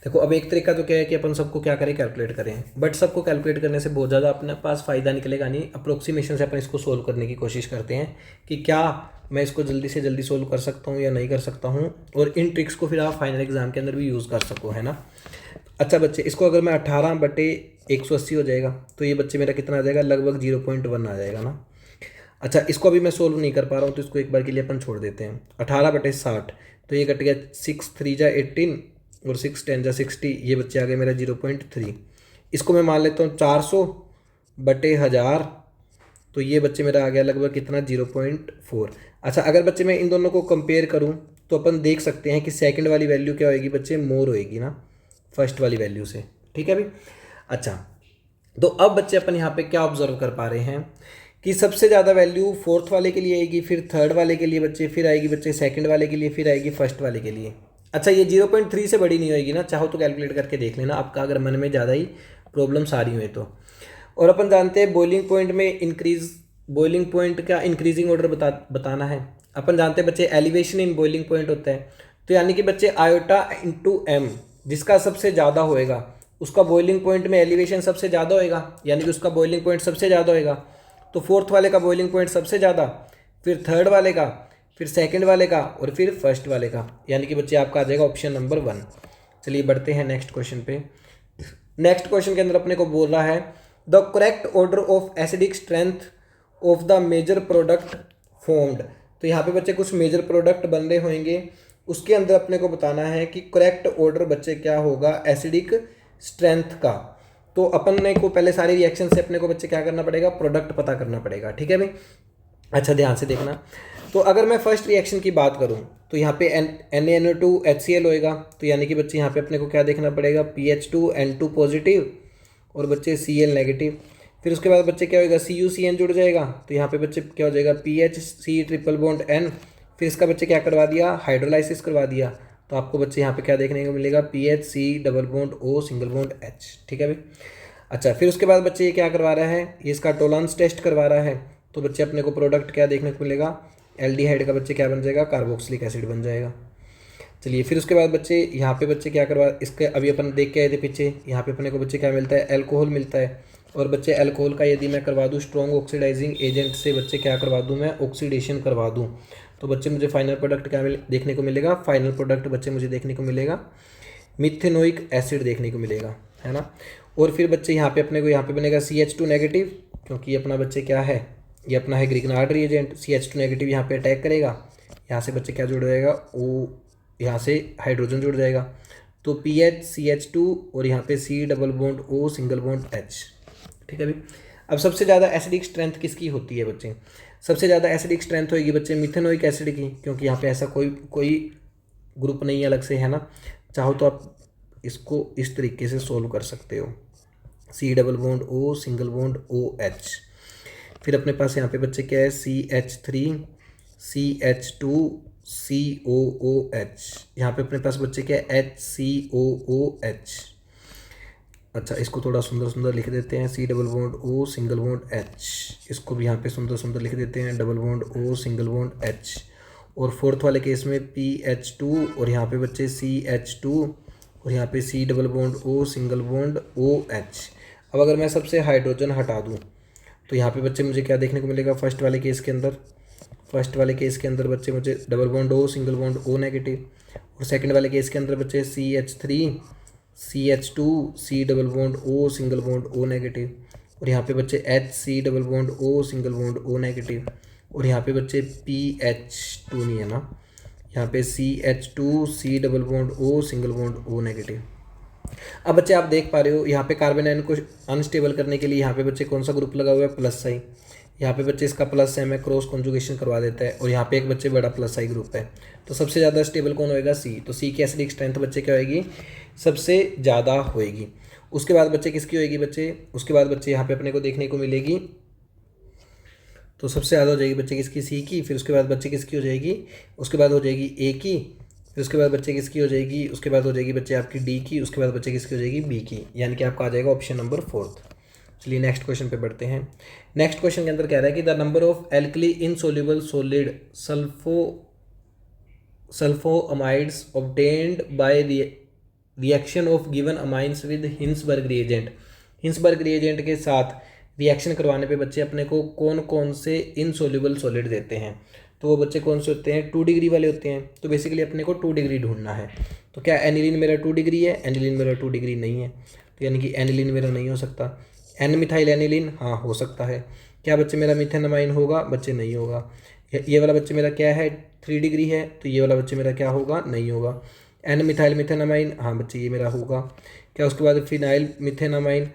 Speaker 1: देखो अब एक तरीका तो क्या है कि अपन सबको क्या करें, कैलकुलेट करें, बट सबको कैलकुलेट करने से बहुत ज़्यादा अपने पास फ़ायदा निकलेगा नहीं। अप्रोक्सीमेशन से अपन इसको सोल्व करने की कोशिश करते हैं कि क्या मैं इसको जल्दी से जल्दी सोल्व कर सकता हूँ या नहीं कर सकता हूँ, और इन ट्रिक्स को फिर आप फाइनल एग्जाम के अंदर भी यूज़ कर सको, है ना। अच्छा बच्चे, इसको अगर मैं 18/180 हो जाएगा तो ये बच्चे मेरा कितना आ जाएगा, लगभग 0.1 आ जाएगा ना। अच्छा, इसको अभी मैं सोल्व नहीं कर पा रहा हूँ तो इसको एक बार के लिए अपन छोड़ देते हैं। 18/60, तो ये कट गया 6 3 जा 18 और 6 10 जा 60, ये बच्चे आ गए मेरा 0.3। इसको मैं मान लेता हूँ 400/1000, तो ये बच्चे मेरा आ गया लगभग कितना 0.4। अच्छा, अगर बच्चे मैं इन दोनों को कंपेयर करूँ तो अपन देख सकते हैं कि सेकंड वाली वैल्यू क्या होएगी बच्चे, मोर होएगी ना फर्स्ट वाली वैल्यू से। ठीक है भाई। अच्छा, तो अब बच्चे अपन यहाँ पे क्या ऑब्जर्व कर पा रहे हैं कि सबसे ज़्यादा वैल्यू फोर्थ वाले के लिए आएगी, फिर थर्ड वाले के लिए बच्चे, फिर आएगी बच्चे सेकंड वाले के लिए, फिर आएगी फर्स्ट वाले के लिए। अच्छा, ये 0.3 से बड़ी नहीं होएगी ना, चाहो तो कैलकुलेट करके देख लेना आपका, अगर मन में ज़्यादा ही प्रॉब्लम्स आ रही हुई तो। और अपन जानते हैं बॉइलिंग पॉइंट में बॉइलिंग पॉइंट का इंक्रीजिंग ऑर्डर बताना है। अपन जानते हैं बच्चे एलिवेशन इन बॉइलिंग पॉइंट होता है, तो यानी कि बच्चे आयोटा इंटू एम, जिसका सबसे ज़्यादा होएगा उसका बॉइलिंग पॉइंट में एलिवेशन सबसे ज़्यादा होएगा, यानी कि उसका बॉइलिंग पॉइंट सबसे ज़्यादा होएगा। तो फोर्थ वाले का बॉइलिंग पॉइंट सबसे ज़्यादा, फिर थर्ड वाले का, फिर सेकंड वाले का, और फिर फर्स्ट वाले का, यानी कि बच्चे आपका आ जाएगा ऑप्शन नंबर 1। चलिए बढ़ते हैं नेक्स्ट क्वेश्चन पे। नेक्स्ट क्वेश्चन के अंदर अपने को बोल रहा है the correct order of acidic strength of the major product formed. तो यहाँ पे बच्चे कुछ मेजर प्रोडक्ट बन रहे होंगे, उसके अंदर अपने को बताना है कि करेक्ट ऑर्डर बच्चे क्या होगा एसिडिक स्ट्रेंथ का। तो अपन ने को पहले सारे रिएक्शन से अपने को बच्चे क्या करना पड़ेगा, प्रोडक्ट पता करना पड़ेगा। ठीक है भाई। अच्छा, ध्यान से देखना। तो अगर मैं फर्स्ट रिएक्शन की बात करूं तो यहाँ पे NaNO2HCl होएगा, तो यानी कि बच्चे यहाँ पे अपने को क्या देखना पड़ेगा, PH2N2 पॉजिटिव और बच्चे Cl नेगेटिव। फिर उसके बाद बच्चे क्या होएगा, CuCN जुड़ जाएगा, तो यहाँ पे बच्चे क्या हो जाएगा, PHC ट्रिपल बॉन्ड N। फिर इसका बच्चे क्या करवा दिया, हाइड्रोलाइसिस करवा दिया, तो आपको बच्चे यहाँ पे क्या देखने को मिलेगा, PHC double bond O single bond H। ठीक है भाई। अच्छा, फिर उसके बाद बच्चे ये क्या करवा रहा है, ये इसका टोलेरेंस टेस्ट करवा रहा है, तो बच्चे अपने को प्रोडक्ट क्या देखने को मिलेगा, एल्डिहाइड का बच्चे क्या बन जाएगा, कार्बोक्सिलिक एसिड बन जाएगा। चलिए, फिर उसके बाद बच्चे यहाँ पे बच्चे क्या करवा, इसके अभी अपन देख के आए थे पीछे, यहाँ पे अपने को बच्चे क्या मिलता है, एल्कोहल मिलता है। और बच्चे एल्कोहल का यदि मैं करवा दूँ स्ट्रॉन्ग ऑक्सीडाइजिंग एजेंट से बच्चे क्या करवा दूँ, मैं ऑक्सीडेशन करवा दूँ, तो बच्चे मुझे फाइनल प्रोडक्ट क्या देखने को मिलेगा, फाइनल प्रोडक्ट बच्चे मुझे देखने को मिलेगा मिथेनोइक एसिड देखने को मिलेगा, है ना। और फिर बच्चे यहाँ पे अपने को यहाँ पे बनेगा CH2 नेगेटिव, क्योंकि अपना बच्चे क्या है, ये अपना है ग्रिग्नार्ड रिएजेंट। CH2 नेगेटिव यहाँ पे अटैक करेगा, यहाँ से बच्चे क्या जुड़ जाएगा, ओ यहाँ से हाइड्रोजन जुड़ जाएगा, तो PHCH2 और यहाँ पे C double bond O single bond H। ठीक है भाई। अब सबसे ज़्यादा एसिडिक स्ट्रेंथ किसकी होती है बच्चे, सबसे ज़्यादा एसिडिक स्ट्रेंथ होगी बच्चे मिथेनोइक एसिड की, क्योंकि यहाँ पे ऐसा कोई ग्रुप नहीं है अलग से, है ना। चाहो तो आप इसको इस तरीके से सोल्व कर सकते हो, C double bond O single bond OH। फिर अपने पास यहाँ पे बच्चे क्या है, CH3 CH2 COOH। यहाँ पे अपने पास बच्चे क्या है, HCOOH। अच्छा, इसको थोड़ा सुंदर सुंदर लिख देते हैं, C double bond O single bond H। इसको भी यहाँ पे सुंदर सुंदर लिख देते हैं, double bond O single bond H। और फोर्थ वाले केस में PH2 और यहाँ पे बच्चे CH2 और यहाँ पे C double bond O single bond OH। अब अगर मैं सबसे हाइड्रोजन हटा दूँ तो यहाँ पे बच्चे मुझे क्या देखने को मिलेगा, फर्स्ट वाले केस के अंदर बच्चे मुझे double bond O single bond O negative, और सेकंड वाले केस के अंदर बच्चे CH3 CH2 C double bond O single bond O negative, और यहाँ पे बच्चे HC double bond O single bond O negative, और यहाँ पे बच्चे PH2 नहीं है ना, यहाँ पे CH2 C double bond O single bond O negative. अब बच्चे आप देख पा रहे हो यहाँ पे कार्बन आयन को अनस्टेबल करने के लिए यहाँ पे बच्चे कौन सा ग्रुप लगा हुआ है, प्लस आई। यहाँ पे बच्चे इसका प्लस है, मैं क्रॉस कॉन्जुगेशन करवा देता है, और यहाँ पे एक बच्चे बड़ा प्लस आई ग्रुप है, तो सबसे ज़्यादा स्टेबल कौन होएगा, C। तो C की एसिडिक स्ट्रेंथ बच्चे क्या होएगी, सबसे ज़्यादा होएगी। उसके बाद बच्चे किसकी होएगी बच्चे, उसके बाद बच्चे यहाँ पे अपने को देखने को मिलेगी, तो सबसे ज़्यादा हो जाएगी बच्चे किसकी, C की। फिर उसके बाद बच्चे किसकी हो जाएगी, उसके बाद हो जाएगी A की। फिर उसके बाद बच्चे किसकी हो जाएगी, उसके बाद हो जाएगी बच्चे आपकी D की। उसके बाद बच्चे किसकी हो जाएगी, B की, यानी कि आपका आ जाएगा ऑप्शन नंबर 4। चलिए नेक्स्ट क्वेश्चन पे बढ़ते हैं। नेक्स्ट क्वेश्चन के अंदर कह रहा है कि the number of alkali insoluble solid sulphonamides obtained by reaction of given amines with Hinsberg reagent. Hinsberg reagent के साथ रिएक्शन करवाने पे बच्चे अपने को कौन कौन से इनसोल्यूबल सॉलिड देते हैं, तो वो बच्चे कौन से होते हैं, 2 डिग्री वाले होते हैं। तो बेसिकली अपने को 2 डिग्री ढूंढना है। तो क्या एनिलीन मेरा 2 डिग्री है, एनिलीन मेरा 2 डिग्री नहीं है, तो यानी कि एनिलीन मेरा नहीं हो सकता। एन मिथाइल एनिलीन हाँ हो सकता है। क्या बच्चे मेरा मिथेनमाइन होगा, बच्चे नहीं होगा। ये वाला बच्चे मेरा क्या है, 3 डिग्री है, तो ये वाला बच्चे मेरा क्या होगा, नहीं होगा। एन मिथाइल मिथेनमाइन हाँ बच्चे ये मेरा होगा। क्या उसके बाद फिनाइल मिथेनमाइन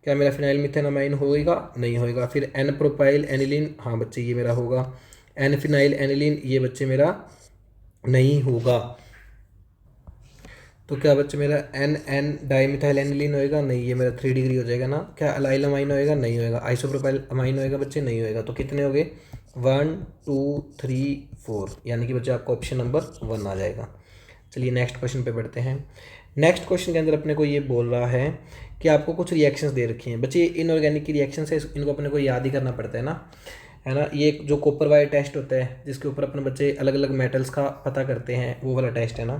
Speaker 1: क्या मेरा फिनाइल मिथेनामाइन होएगा? नहीं होएगा। फिर एन प्रोपाइल एनिलीन, हाँ बच्चे ये मेरा होगा। एन फिनाइल एनिलीन, ये बच्चे मेरा नहीं होगा। तो क्या बच्चे मेरा एन एन डाईमिथाइल एनिलीन होएगा? नहीं, ये मेरा 3 डिग्री हो जाएगा ना। क्या अलाइल अमाइन होएगा? नहीं होएगा। आइसोप्रोपाइल अमाइन होएगा बच्चे? नहीं होएगा। तो कितने हो गए? 1 2 3 4, यानी कि बच्चे आपको ऑप्शन नंबर 1 आ जाएगा। चलिए नेक्स्ट क्वेश्चन पे बढ़ते हैं। नेक्स्ट क्वेश्चन के अंदर अपने को ये बोल रहा है कि आपको कुछ रिएक्शंस दे रखी हैं बच्चे। इनऑर्गेनिक की रिएक्शंस है, इनको अपने को याद ही करना पड़ता है ना। ये एक जो कॉपर वायर टेस्ट होता है जिसके ऊपर अपने बच्चे अलग अलग मेटल्स का पता करते हैं, वो वाला टेस्ट है ना।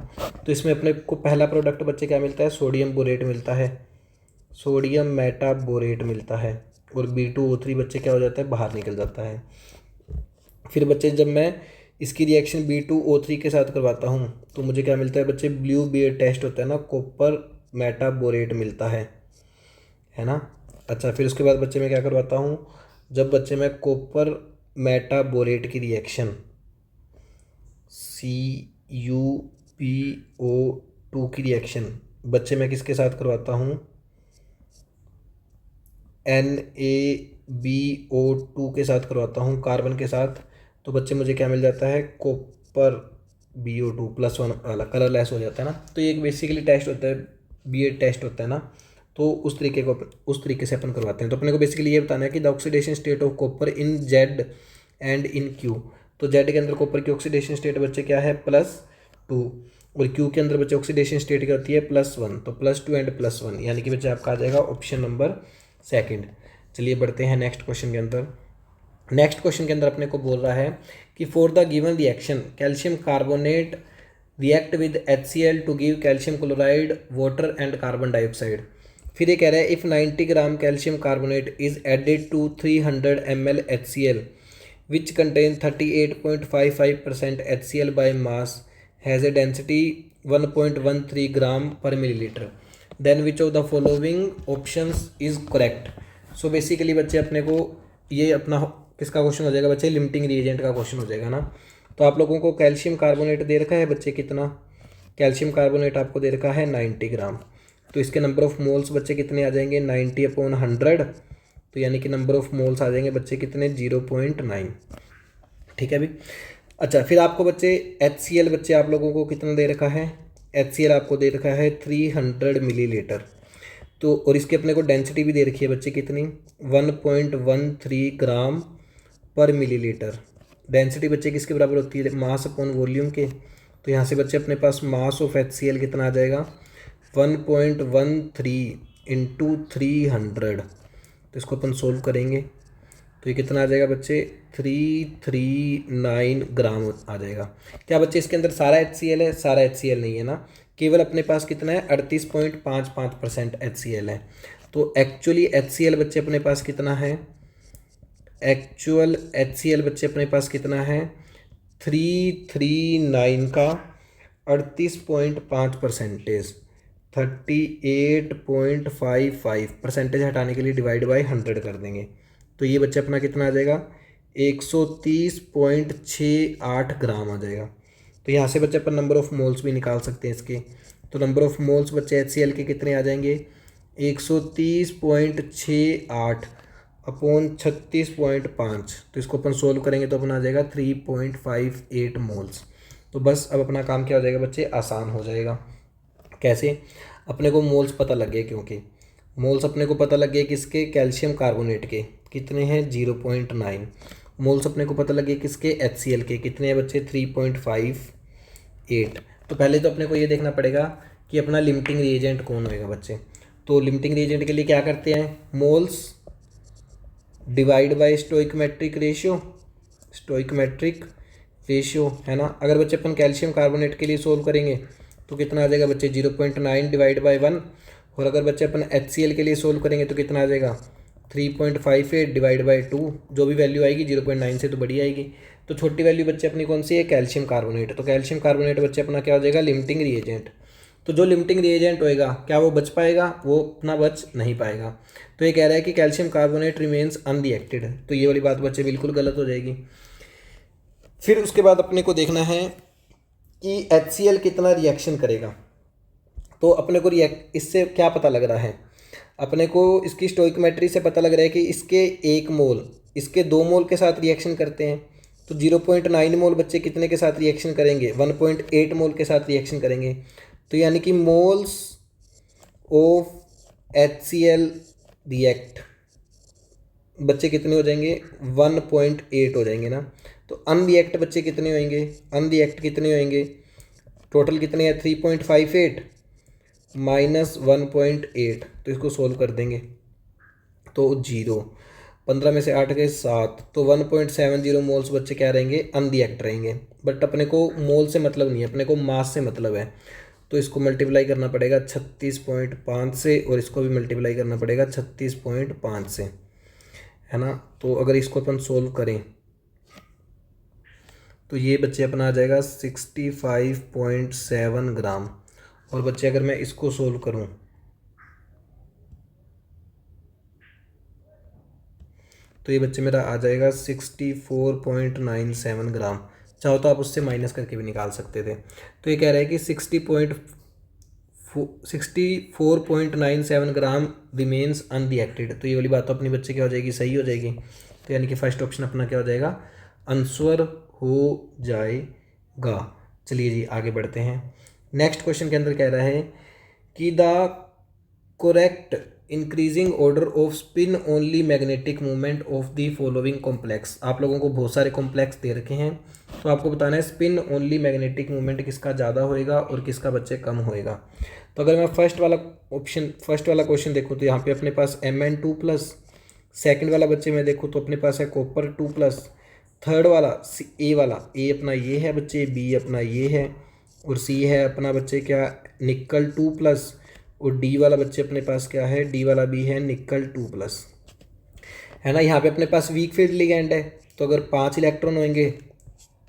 Speaker 1: तो इसमें अपने को पहला प्रोडक्ट बच्चे क्या मिलता है? सोडियम बोरेट मिलता है, सोडियम मेटाबोरेट मिलता है। और B2O3 बच्चे क्या हो जाता है? बाहर निकल जाता है। फिर बच्चे जब मैं इसकी रिएक्शन B2O3 के साथ करवाता हूँ तो मुझे क्या मिलता है बच्चे? ब्लू बियर टेस्ट होता है ना, कॉपर मेटाबोरेट मिलता है ना। अच्छा, फिर उसके बाद बच्चे मैं क्या करवाता हूँ? जब बच्चे मैं कॉपर मेटाबोरेट की रिएक्शन CuPO2 की रिएक्शन बच्चे मैं किसके साथ करवाता हूँ? NaBO2 के साथ करवाता हूँ, कार्बन के साथ। तो बच्चे मुझे क्या मिल जाता है? कॉपर BO2 +1 वाला, कलरलेस हो जाता है ना। तो ये एक बेसिकली टेस्ट होता है, बीए टेस्ट होता है ना। तो उस तरीके से अपन करवाते हैं। तो अपने को बेसिकली ये बताना है कि the oxidation state of copper in Z and in Q। तो Z के अंदर कॉपर की ऑक्सीडेशन स्टेट बच्चे क्या है? +2। और Q के अंदर बच्चे ऑक्सीडेशन स्टेट क्या होती है? +1। तो +2 एंड +1, यानी कि बच्चे आपका आ जाएगा ऑप्शन नंबर 2। चलिए बढ़ते हैं नेक्स्ट क्वेश्चन के अंदर। नेक्स्ट क्वेश्चन के अंदर अपने को बोल रहा है कि for the given reaction calcium carbonate react with HCl to give calcium chloride water and carbon dioxide. फिर ये कह रहा है if 90 gram calcium carbonate is added to 300 ml HCl which contain 38.55% HCl by mass has a density 1.13 gram per millilitre, then which of the following options is correct. So basically बच्चे अपने को ये अपना किसका क्वेश्चन हो जाएगा बच्चे? Limiting reagent का क्वेश्चन हो जाएगा ना। तो आप लोगों को कैल्शियम कार्बोनेट दे रखा है बच्चे, कितना? कैल्शियम कार्बोनेट आपको दे रखा है 90 ग्राम। तो इसके नंबर ऑफ मोल्स बच्चे कितने आ जाएंगे? 90/100। तो यानी कि नंबर ऑफ मोल्स आ जाएंगे बच्चे कितने? 0.9। ठीक है अभी। अच्छा, फिर आपको बच्चे HCl बच्चे आप लोगों को कितना दे रखा है? HCl आपको दे रखा है 300 मिलीलीटर। तो और इसकी अपने को डेंसिटी भी दे रखी है बच्चे कितनी? 1.13 ग्राम पर मिलीलीटर। डेंसिटी बच्चे किसके बराबर होती है? मास अपॉन वॉल्यूम के। तो यहाँ से बच्चे अपने पास मास ऑफ HCl कितना आ जाएगा? 1.13 इंटू 300। तो इसको अपन सोल्व करेंगे तो ये कितना आ जाएगा बच्चे? 339 ग्राम आ जाएगा। क्या बच्चे इसके अंदर सारा HCl है? सारा HCl नहीं है ना, केवल अपने पास कितना है? 38.55% HCl है। तो एक्चुअली HCl बच्चे अपने पास कितना है? एक्चुअल HCl बच्चे अपने पास कितना है? 339 का 38.5%, 38.55% हटाने के लिए डिवाइड बाय 100 कर देंगे। तो ये बच्चे अपना कितना आ जाएगा? 130.68 ग्राम आ जाएगा। तो यहाँ से बच्चे अपन नंबर ऑफ मोल्स भी निकाल सकते हैं इसके। तो नंबर ऑफ मोल्स बच्चे HCl के कितने आ जाएंगे? 130.68 अपॉन 36.5। तो इसको अपन सोल्व करेंगे तो अपना आ जाएगा 3.58 मोल्स। तो बस अब अपना काम क्या हो जाएगा बच्चे? आसान हो जाएगा। कैसे? अपने को मोल्स पता लग गए, क्योंकि मोल्स अपने को पता लग गए किसके? कैल्शियम कार्बोनेट के कितने हैं? 0.9। मोल्स अपने को पता लगे किसके? HCl के कितने हैं बच्चे? 3.58। तो पहले तो अपने को ये देखना पड़ेगा कि अपना लिमिटिंग रिएजेंट कौन होएगा बच्चे। तो लिमिटिंग रिएजेंट के लिए क्या करते हैं? Moles divide by stoichiometric ratio है ना। अगर बच्चे अपन कैल्शियम कार्बोनेट के लिए सोल्व करेंगे तो कितना आ जाएगा बच्चे? 0.9 डिवाइड बाय 1। और अगर बच्चे अपन HCl के लिए सोल्व करेंगे तो कितना आ जाएगा? 3.58 डिवाइड बाई 2। जो भी वैल्यू आएगी 0.9 से तो बड़ी आएगी। तो छोटी वैल्यू बच्चे अपनी कौन सी है? Calcium carbonate. तो कैल्शियम कार्बोनेट बच्चे अपना क्या हो जाएगा? Limiting reagent. तो जो लिमिटिंग रिएजेंट होएगा क्या वो बच पाएगा? वो अपना बच नहीं पाएगा। तो ये कह रहा है कि कैल्शियम कार्बोनेट रिमेन्स अनरिएक्टेड। तो ये वाली बात बच्चे बिल्कुल गलत हो जाएगी। फिर उसके बाद अपने को देखना है कि HCl कितना रिएक्शन करेगा। तो अपने को इससे क्या पता लग रहा है? अपने को इसकी स्टोइकोमेट्री से पता लग रहा है कि इसके 1 मोल इसके 2 मोल के साथ रिएक्शन करते हैं, तो 0.9 मोल बच्चे कितने के साथ रिएक्शन करेंगे, 1.8 मोल के साथ रिएक्शन करेंगे। तो यानी कि मोल्स ऑफ HCl रिएक्ट बच्चे कितने हो जाएंगे, 1.8 हो जाएंगे ना। तो अनरिएक्ट बच्चे कितने होंगे, अनरिएक्ट कितने होंगे, टोटल कितने हैं 3.58 माइनस 1.8, तो इसको सोल्व कर देंगे तो 0, 15 में से 8 गए 7, तो 1.70 मोल्स बच्चे क्या रहेंगे, अनरिएक्ट रहेंगे। बट अपने को मोल से मतलब नहीं है, अपने को मास से मतलब है। तो इसको मल्टीप्लाई करना पड़ेगा 36.5 से, और इसको भी मल्टीप्लाई करना पड़ेगा 36.5 से, है ना। तो अगर इसको अपन सोल्व करें तो ये बच्चे अपना आ जाएगा 65.7 ग्राम। और बच्चे अगर मैं इसको सोल्व करूं तो ये बच्चे मेरा आ जाएगा 64.97 ग्राम। चाहो तो आप उससे माइनस करके भी निकाल सकते थे। तो ये कह रहा है कि 64.97 ग्राम रिमेन्स अनरिएक्टेड। तो ये वाली बात तो अपनी बच्चे क्या हो जाएगी, सही हो जाएगी। तो यानी कि फर्स्ट ऑप्शन अपना क्या हो जाएगा, आंसर हो जाएगा। चलिए जी आगे बढ़ते हैं। नेक्स्ट क्वेश्चन के अंदर कह रहा है कि the correct increasing order off spin only magnetic movement of the following complex. आप लोगों को बहुत सारे कॉम्प्लेक्स दे रखे हैं, तो आपको बताना है स्पिन ओनली मैग्नेटिक मूवमेंट किसका ज़्यादा होएगा और किसका बच्चे कम होएगा। तो अगर मैं फर्स्ट वाला क्वेश्चन देखूँ तो यहाँ पे अपने पास Mn2+, सेकंड वाला बच्चे में देखूँ तो अपने पास है कॉपर 2+, थर्ड वाला ए अपना ये है बच्चे, बी अपना ये है, और सी है अपना बच्चे क्या, निकल 2+, और डी वाला बच्चे अपने पास क्या है, डी वाला भी है निकल 2+, है ना। यहाँ पे अपने पास वीक फील्ड लिगेंड है, तो अगर 5 इलेक्ट्रॉन होंगे,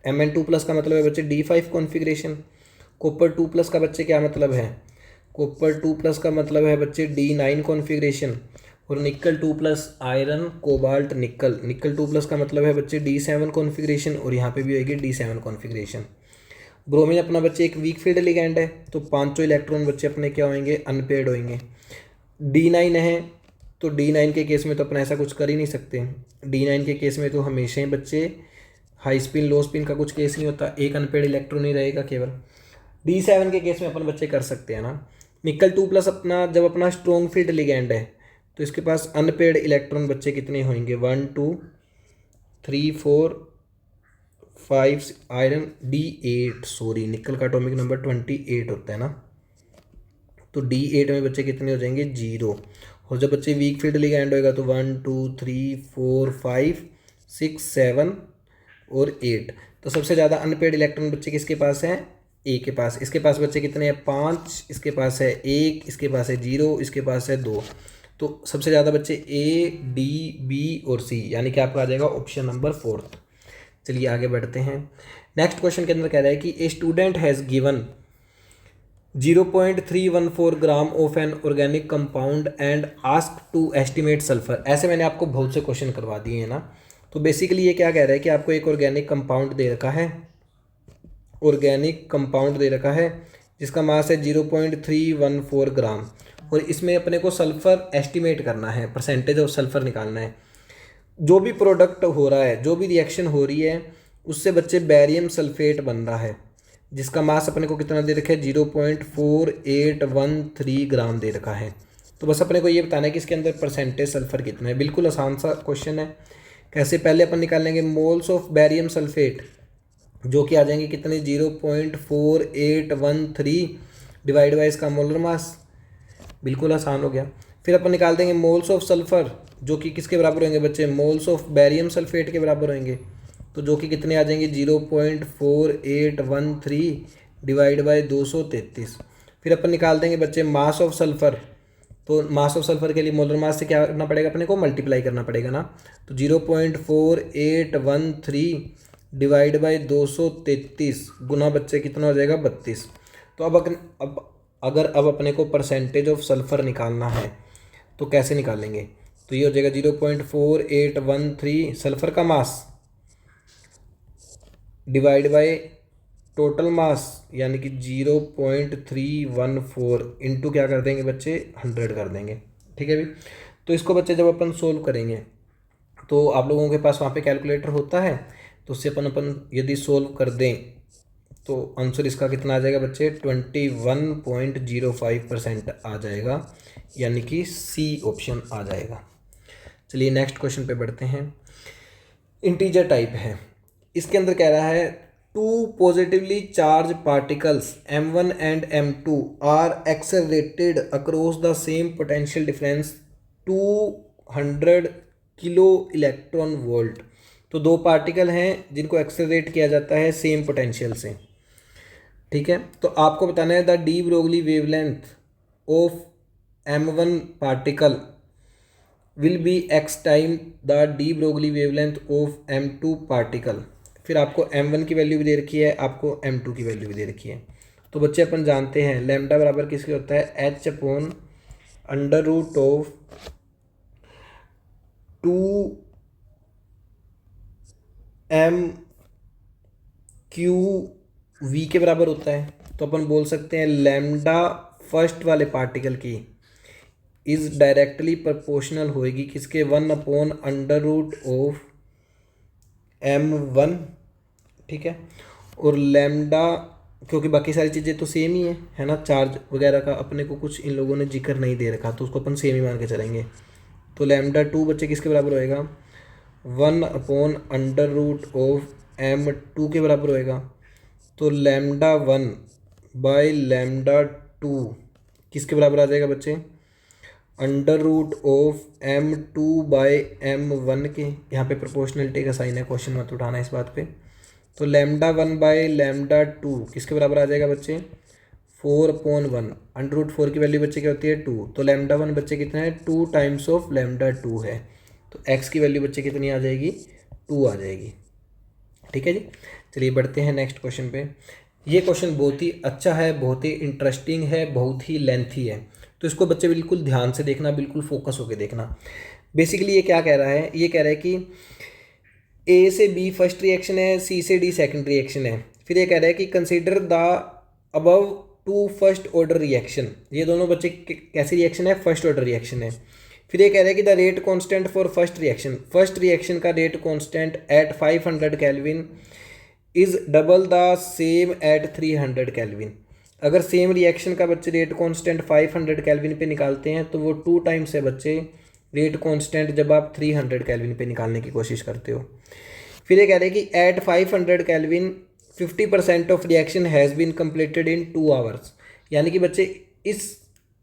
Speaker 1: Mn2+ का मतलब है बच्चे D5 कॉन्फ़िगरेशन, कॉपर 2+ का बच्चे क्या मतलब है, कॉपर 2+ का मतलब है बच्चे D9 कॉन्फ़िगरेशन, और निकल 2+ आयरन कोबाल्ट निकल, निकल 2+ का मतलब है बच्चे D7 कॉन्फ़िगरेशन, और यहाँ पे भी होगी D7 कॉन्फ़िगरेशन। ब्रोमीन अपना बच्चे एक वीक फील्ड लिगेंड है, तो 5 इलेक्ट्रॉन बच्चे अपने क्या होंगे, अनपेयर्ड होंगे। D9 है, तो D9 के केस में तो अपना ऐसा कुछ कर ही नहीं सकते। D9 के केस में तो हमेशा ही बच्चे हाई स्पिन लो स्पिन का कुछ केस नहीं होता, एक अनपेड इलेक्ट्रॉन ही रहेगा केवल। D7 के केस में अपन बच्चे कर सकते हैं ना। निकल 2+ अपना जब अपना स्ट्रॉन्ग फील्ड लिगेंड है, तो इसके पास अनपेड इलेक्ट्रॉन बच्चे कितने होंगे, 1 2 3 4 5 आयरन D8, सॉरी निकल का एटॉमिक नंबर 28 होता है ना। तो D8 में बच्चे कितने हो जाएंगे, 0। और जब बच्चे वीक फील्ड लिगेंड होएगा तो 1 2 3 4 5 6 7 और 8। तो सबसे ज़्यादा अनपेड इलेक्ट्रॉन बच्चे किसके पास है, ए के पास। इसके पास बच्चे कितने हैं, 5, इसके पास है 1, इसके पास है 0, इसके पास है 2। तो सबसे ज़्यादा बच्चे ए, डी, बी और सी, यानी कि आपका आ जाएगा ऑप्शन नंबर 4। चलिए आगे बढ़ते हैं। नेक्स्ट क्वेश्चन के अंदर कह रहा है कि a student has given 0.314 gram of an organic compound and ask to estimate sulphur. ऐसे मैंने आपको बहुत से क्वेश्चन करवा दिए हैं ना। तो बेसिकली ये क्या कह रहा है कि आपको एक ऑर्गेनिक कंपाउंड दे रखा है, ऑर्गेनिक कंपाउंड दे रखा है जिसका मास है 0.314 ग्राम, और इसमें अपने को सल्फर एस्टिमेट करना है, परसेंटेज ऑफ सल्फर निकालना है। जो भी प्रोडक्ट हो रहा है, जो भी रिएक्शन हो रही है, उससे बच्चे बैरियम सल्फेट बन रहा है जिसका मास अपने को कितना दे रखा है, 0.4813 ग्राम दे रखा है। तो बस अपने को ये बताना है कि इसके अंदर परसेंटेज सल्फर कितना है। बिल्कुल आसान सा क्वेश्चन है। कैसे, पहले अपन निकालेंगे मोल्स ऑफ बैरियम सल्फेट, जो कि आ जाएंगे कितने, 0.4813 डिवाइड बाई इसका मोलर मास। बिल्कुल आसान हो गया। फिर अपन निकाल देंगे मोल्स ऑफ सल्फर, जो कि किसके बराबर होंगे बच्चे, मोल्स ऑफ बैरियम सल्फेट के बराबर होंगे, तो जो कि कितने आ जाएंगे, 0.4813 डिवाइड बाई 233। फिर अपन निकाल देंगे बच्चे मास ऑफ सल्फर, तो मास ऑफ सल्फर के लिए मोलर मास से क्या करना पड़ेगा, अपने को मल्टीप्लाई करना पड़ेगा ना। तो 0.4813 डिवाइड बाई 233 गुना बच्चे कितना हो जाएगा, 32। तो अब अपने को परसेंटेज ऑफ सल्फर निकालना है, तो कैसे निकालेंगे, तो ये हो जाएगा 0.4813 सल्फर का mass divide by total mass, यानी कि 0.314 इंटू क्या कर देंगे बच्चे, 100 कर देंगे। ठीक है भी। तो इसको बच्चे जब अपन सोल्व करेंगे तो आप लोगों के पास वहाँ पे कैलकुलेटर होता है, तो उससे अपन यदि सोल्व कर दें तो आंसर इसका कितना आ जाएगा बच्चे, 21.05% आ जाएगा, यानी कि सी ऑप्शन आ जाएगा। चलिए नेक्स्ट क्वेश्चन पे बढ़ते हैं। इंटीजर टाइप है, इसके अंदर कह रहा है two positively charge particles m1 and m2 are accelerated across the same potential difference 200 kilo electron volt. तो दो पार्टिकल हैं जिनको एक्सेलरेट किया जाता है सेम पोटेंशियल से, ठीक है। तो आपको बताना है the de Broglie wavelength of m1 particle will be x time the de Broglie wavelength of m2 particle. फिर आपको m1 की वैल्यू भी दे रखी है, आपको m2 की वैल्यू भी दे रखी है। तो बच्चे अपन जानते हैं लैम्डा बराबर किसके होता है, h upon under root of 2m/v के बराबर होता है। तो अपन बोल सकते हैं लैम्डा फर्स्ट वाले पार्टिकल की इज डायरेक्टली प्रोपोर्शनल होएगी किसके, 1/√m1, ठीक है। और लैम्डा, क्योंकि बाकी सारी चीज़ें तो सेम ही है ना, चार्ज वगैरह का अपने को कुछ इन लोगों ने जिक्र नहीं दे रखा, तो उसको अपन सेम ही मान के चलेंगे। तो लैम्डा 2 बच्चे किसके बराबर होएगा, 1/√m2 के बराबर होएगा। तो लैम्डा 1/λ2 किसके बराबर आ जाएगा बच्चे, √m2/m1 के। यहाँ पे प्रोपोर्शनलिटी का साइन है, क्वेश्चन मत उठाना इस बात पे। तो लैम्डा 1/λ2 किसके बराबर आ जाएगा बच्चे, 4/1। √4 की वैल्यू बच्चे क्या होती है, 2। तो लैम्डा 1 बच्चे कितना है, 2 टाइम्स ऑफ लैम्डा 2 है। तो x की वैल्यू बच्चे कितनी आ जाएगी, 2 आ जाएगी, ठीक है जी। चलिए बढ़ते हैं नेक्स्ट क्वेश्चन पे। ये क्वेश्चन बहुत ही अच्छा है, बहुत ही इंटरेस्टिंग है, बहुत ही लेंथी है, तो इसको बच्चे बिल्कुल ध्यान से देखना, बिल्कुल फोकस होकर देखना। बेसिकली ये क्या कह रहा है, ये कह रहा है कि ए से बी फर्स्ट रिएक्शन है, सी से डी सेकंड रिएक्शन है। फिर ये कह रहा है कि consider the above two first order reaction. ये दोनों बच्चे कैसी रिएक्शन है, फर्स्ट ऑर्डर रिएक्शन है। फिर ये कह रहा है कि the rate constant for first reaction, first reaction का rate constant at 500 kelvin is double the same at 300 kelvin. अगर सेम रिएक्शन का बच्चे रेट कांस्टेंट 500 केल्विन पे निकालते हैं तो वो 2 टाइम्स है बच्चे रेट कांस्टेंट जब आप 300 केल्विन पे निकालने की कोशिश करते हो। फिर ये कह रहे हैं कि at 500 kelvin 50% of reaction has been completed in 2 hours. यानी कि बच्चे इस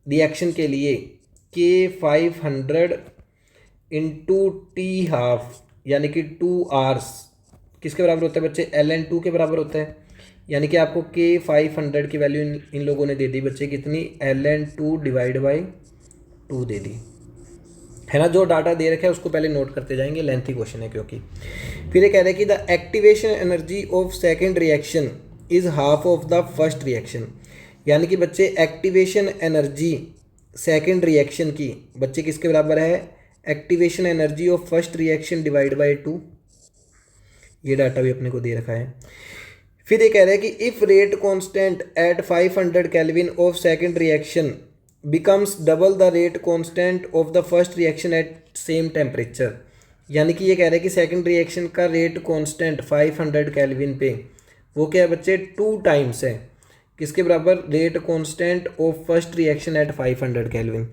Speaker 1: रिएक्शन के लिए के 500 इंटू T½ यानी कि 2 आवर्स किसके बराबर होता है बच्चे, ln2 के बराबर होता है। यानी कि आपको के 500 की वैल्यू इन लोगों ने दे दी बच्चे कितनी, ln2/2 दे दी है ना। जो डाटा दे रखा है उसको पहले नोट करते जाएंगे, लेंथी क्वेश्चन है क्योंकि। फिर ये कह रहे हैं कि the activation energy of second reaction is half of the first reaction. यानी कि बच्चे एक्टिवेशन एनर्जी सेकेंड रिएक्शन की बच्चे किसके बराबर है, activation energy of first reaction divide by 2। ये डाटा भी अपने को दे रखा है। फिर ये कह रहे हैं कि if rate constant at 500 kelvin of second reaction becomes double the rate constant of the first reaction at same temperature. यानी कि ये कह रहे हैं कि सेकेंड रिएक्शन का रेट कांस्टेंट 500 केल्विन पे वो क्या है बच्चे, 2 टाइम्स है किसके बराबर, rate constant of first reaction at 500 kelvin.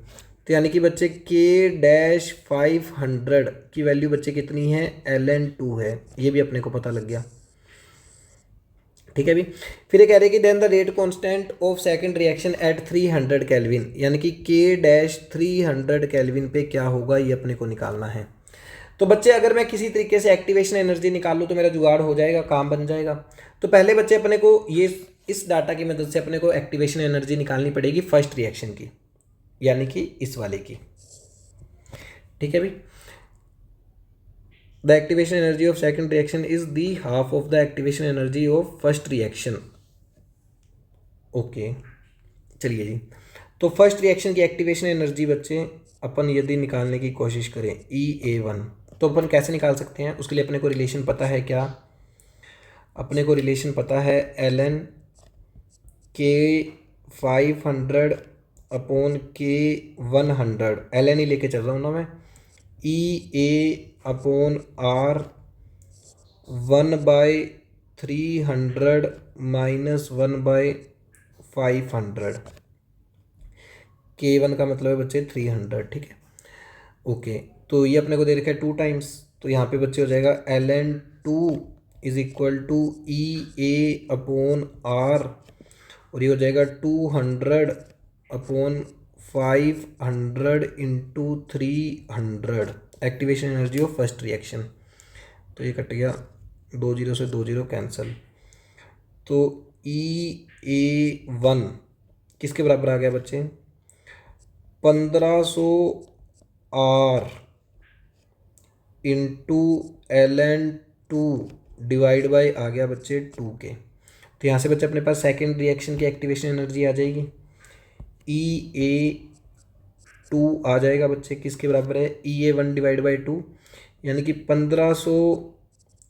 Speaker 1: तो यानी कि बच्चे K-500 की वैल्यू बच्चे कितनी है, ln2 है। ये भी अपने को पता लग गया, ठीक है भी। फिर ये कह रहे हैं कि then the rate constant of second reaction at 300 kelvin. यानी कि K-300 केल्विन पे क्या होगा, ये अपने को निकालना है। तो बच्चे अगर मैं किसी तरीके से एक्टिवेशन एनर्जी निकाल लूँ तो मेरा जुगाड़ हो जाएगा, काम बन जाएगा। तो पहले बच्चे अपने को ये इस डाटा की मदद से अपने को एक्टिवेशन एनर्जी निकालनी पड़ेगी फर्स्ट रिएक्शन की, यानी कि इस वाले की, ठीक है भाई। The activation energy of second reaction is the half of the activation energy of first reaction. Okay चलिए जी। तो फर्स्ट रिएक्शन की एक्टिवेशन एनर्जी बच्चे अपन यदि निकालने की कोशिश करें EA1, तो अपन कैसे निकाल सकते हैं, उसके लिए अपने को रिलेशन पता है क्या, अपने को रिलेशन पता है ln K 500 अपॉन के 100, ln ही लेके चल रहा हूँ ना मैं, ई A upon are 1/300 minus 1/500। K1 का मतलब है बच्चे 300, ठीक है। ओके, तो ये अपने को दे रखा है 2 टाइम्स, तो यहाँ पे बच्चे हो जाएगा ln 2 is equal to E A upon R, और ये हो जाएगा 200 upon 500 into 300 activation energy of first reaction. तो ये कट गया, 2 जीरो से 2 जीरो कैंसिल। तो E A1 किसके बराबर आ गया बच्चे, 1500 R into ln 2 divide by आ गया बच्चे 2 के। तो यहाँ से बच्चे अपने पास सेकेंड रिएक्शन की एक्टिवेशन एनर्जी आ जाएगी, EA2 आ जाएगा बच्चे, किसके बराबर है, EA1 डिवाइड बाई 2, यानी कि 1500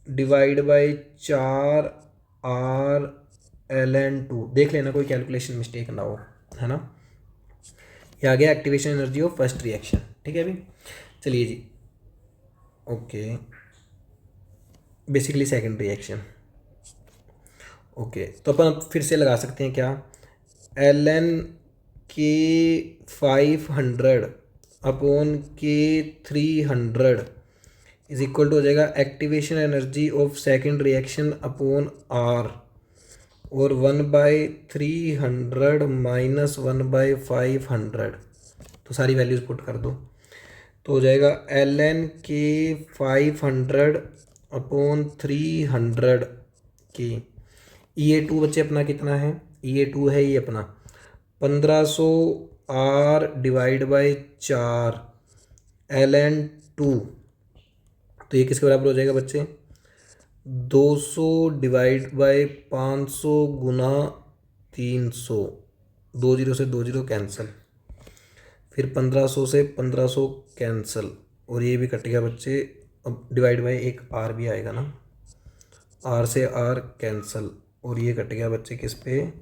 Speaker 1: डिवाइड बाई 4 R ln 2। देख लेना कोई कैलकुलेशन मिस्टेक ना हो, है ना। ये आ गया activation energy of first reaction, ठीक है अभी। चलिए जी, okay, basically second reaction. Okay, तो अपन अब फिर से लगा सकते हैं क्या, ln के 500 अपॉन के 300 इज इक्वल टू हो जाएगा activation energy of second reaction upon R, और 1/300 माइनस 1/500। तो सारी वैल्यूज़ पुट कर दो, तो हो जाएगा ln के 500 अपॉन 300 के। EA2 बच्चे अपना कितना है, EA2 है ये अपना 1500 R डिवाइड बाई 4 ln 2। तो ये किसके बराबर हो जाएगा बच्चे, 200 डिवाइड बाई 500 गुना 300, 2 जीरो से 2 जीरो कैंसिल, फिर 1500 से 1500 कैंसिल, और ये भी कट गया बच्चे। अब डिवाइड बाई एक आर भी आएगा ना, आर से आर कैंसिल, और ये कट गया बच्चे किस पे,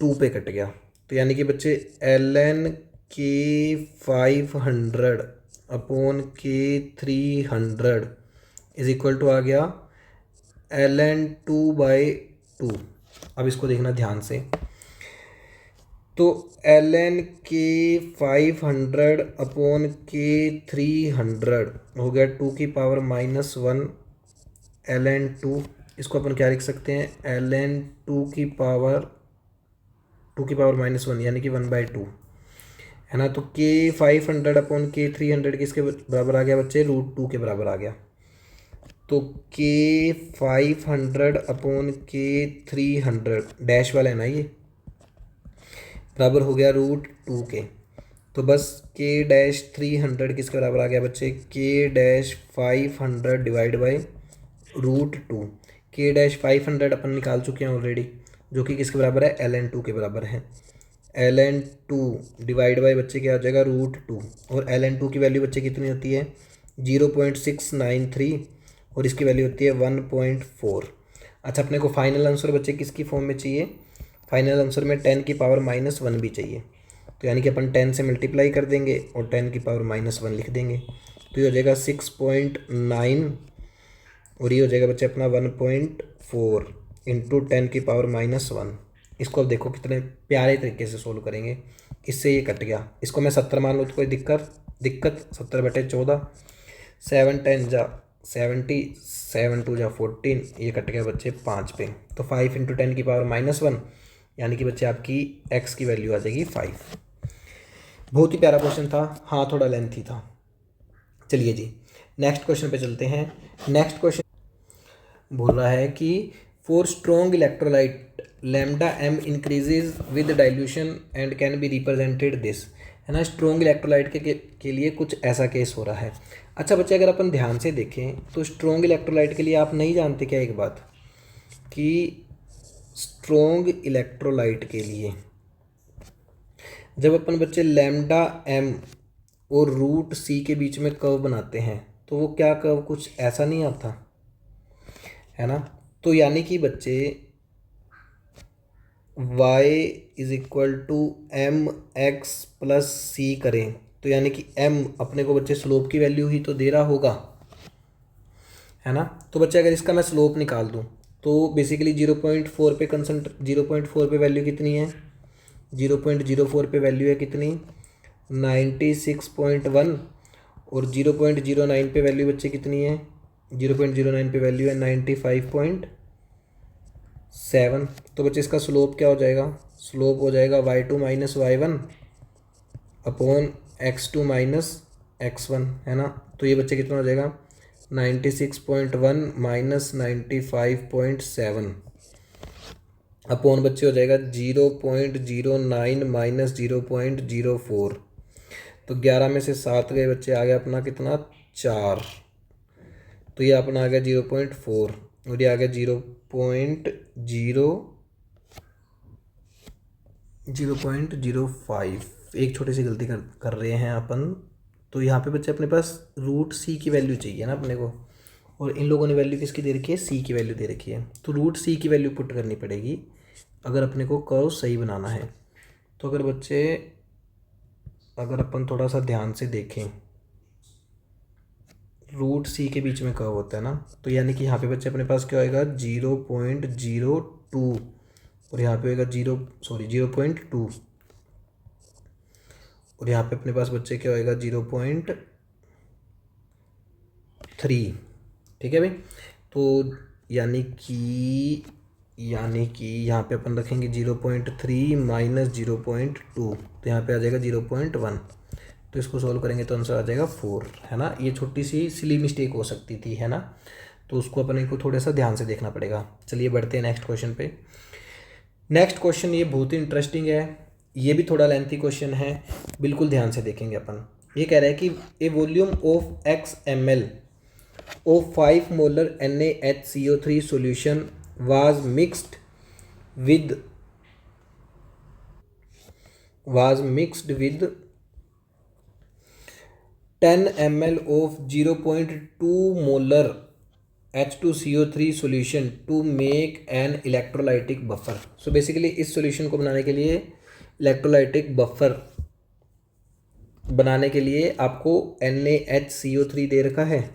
Speaker 1: 2 पे कट गया। तो यानी कि बच्चे ln के 500 अपॉन के 300 इज इक्वल टू आ गया ln 2/2। अब इसको देखना ध्यान से, तो ln के 500 अपॉन के 300 हो गया 2 की पावर -1 ln 2। इसको अपन क्या लिख सकते हैं, ln 2 की पावर -1 यानी कि 1/2, है ना। तो के 500 अपॉन के 300 किसके बराबर आ गया बच्चे, √2 के बराबर आ गया। तो के 500 अपॉन के 300 डैश वाला है ना, ये बराबर हो गया √2 के। तो बस के डैश 300 किसके बराबर आ गया बच्चे, के डैश 500 डिवाइड बाई √2। के डैश 500 अपन निकाल चुके हैं ऑलरेडी, जो कि किसके बराबर है, ln 2 के बराबर है। ln 2 डिवाइड बाई बच्चे क्या आ जाएगा, √2, और ln 2 की वैल्यू बच्चे कितनी होती है, 0.693, और इसकी वैल्यू होती है 1.4। अच्छा, अपने को फाइनल आंसर बच्चे किसकी फॉर्म में चाहिए, फाइनल आंसर में 10 की पावर -1 भी चाहिए। तो यानी कि अपन 10 से मल्टीप्लाई कर देंगे और 10 की पावर -1 लिख देंगे, तो ये हो जाएगा 6.9, और ये हो जाएगा बच्चे अपना 1.4 इंटू 10 की पावर -1। इसको अब देखो कितने प्यारे तरीके से सोल्व करेंगे। इससे ये कट गया, इसको मैं 70 मान लो तो कोई दिक्कत 70/14, 7 10 जा 70, 7 2 जा 14, ये कट गया बच्चे 5 पे। तो 5 इंटू 10 की पावर -1, यानी कि बच्चे आपकी x की वैल्यू आ जाएगी 5। बहुत ही प्यारा क्वेश्चन था, हाँ थोड़ा लेंथी था। चलिए जी, नेक्स्ट क्वेश्चन पे चलते हैं। नेक्स्ट क्वेश्चन बोल रहा है कि for strong electrolyte lambda m increases with dilution and can be represented this, है ना। स्ट्रॉन्ग इलेक्ट्रोलाइट के लिए कुछ ऐसा केस हो रहा है। अच्छा बच्चे, अगर अपन ध्यान से देखें तो स्ट्रॉन्ग इलेक्ट्रोलाइट के लिए आप नहीं जानते क्या एक बात, कि स्ट्रॉन्ग इलेक्ट्रोलाइट के लिए जब अपन बच्चे लैम्डा m और √c के बीच में कर्व बनाते हैं तो वो क्या कर्व कुछ ऐसा नहीं आता, है ना। तो यानी कि बच्चे y is equal to M X plus C करें, तो यानी कि m अपने को बच्चे स्लोप की वैल्यू ही तो दे रहा होगा, है ना। तो बच्चे अगर इसका मैं स्लोप निकाल दूँ तो बेसिकली 0.4 पे 0.4 पे वैल्यू कितनी है, 0.04 पे वैल्यू है कितनी 96.1, और 0.09 पे वैल्यू बच्चे कितनी है, 0.09 पे वैल्यू है 95.7। तो बच्चे इसका स्लोप क्या हो जाएगा, स्लोप हो जाएगा y2 minus y1 upon x2 minus x1, है ना। तो ये बच्चे कितना हो जाएगा 96.1 माइनस 95.7 अपॉन बच्चे हो जाएगा 0.09 माइनस 0.04। तो 11 में से 7 गए बच्चे, आ गया अपना कितना 4, तो ये अपना आ गया 0.4 और ये आ गया 0.05। एक छोटी सी गलती कर रहे हैं अपन। तो यहाँ पे बच्चे अपने पास रूट सी की वैल्यू चाहिए ना अपने को, और इन लोगों ने वैल्यू किसकी दे रखी है, सी की वैल्यू दे रखी है। तो रूट सी की वैल्यू पुट करनी पड़ेगी अगर अपने को कर्व सही बनाना है। तो अगर बच्चे अगर अपन थोड़ा सा ध्यान से देखें, रूट सी के बीच में कर्व होता है ना, तो यानी कि यहाँ पे बच्चे अपने पास क्या होएगा 0.02 और यहाँ पे होएगा 0.2 और यहाँ पे अपने पास बच्चे क्या होएगा 0.3। ठीक है भाई। तो यानी कि यहाँ पे अपन रखेंगे 0.3 माइनस 0.2, तो यहाँ पे आ जाएगा 0.1। तो इसको सॉल्व करेंगे तो आंसर आ जाएगा 4, है ना। ये छोटी सी सिली मिस्टेक हो सकती थी, है ना, तो उसको अपने को थोड़ा सा ध्यान से देखना पड़ेगा। चलिए बढ़ते हैं नेक्स्ट क्वेश्चन पे। नेक्स्ट क्वेश्चन ये बहुत ही इंटरेस्टिंग है, ये भी थोड़ा लेंथी क्वेश्चन है, बिल्कुल ध्यान से देखेंगे अपन। ये कह रहा है कि ए volume of XmL of 5 molar NaHCO3 solution was mixed with 10 ml of 0.2 molar H2CO3 solution to make an electrolytic buffer। So basically इस सॉल्यूशन को बनाने के लिए इलेक्ट्रोलाइटिक बफर बनाने के लिए आपको NaHCO3 दे रखा है,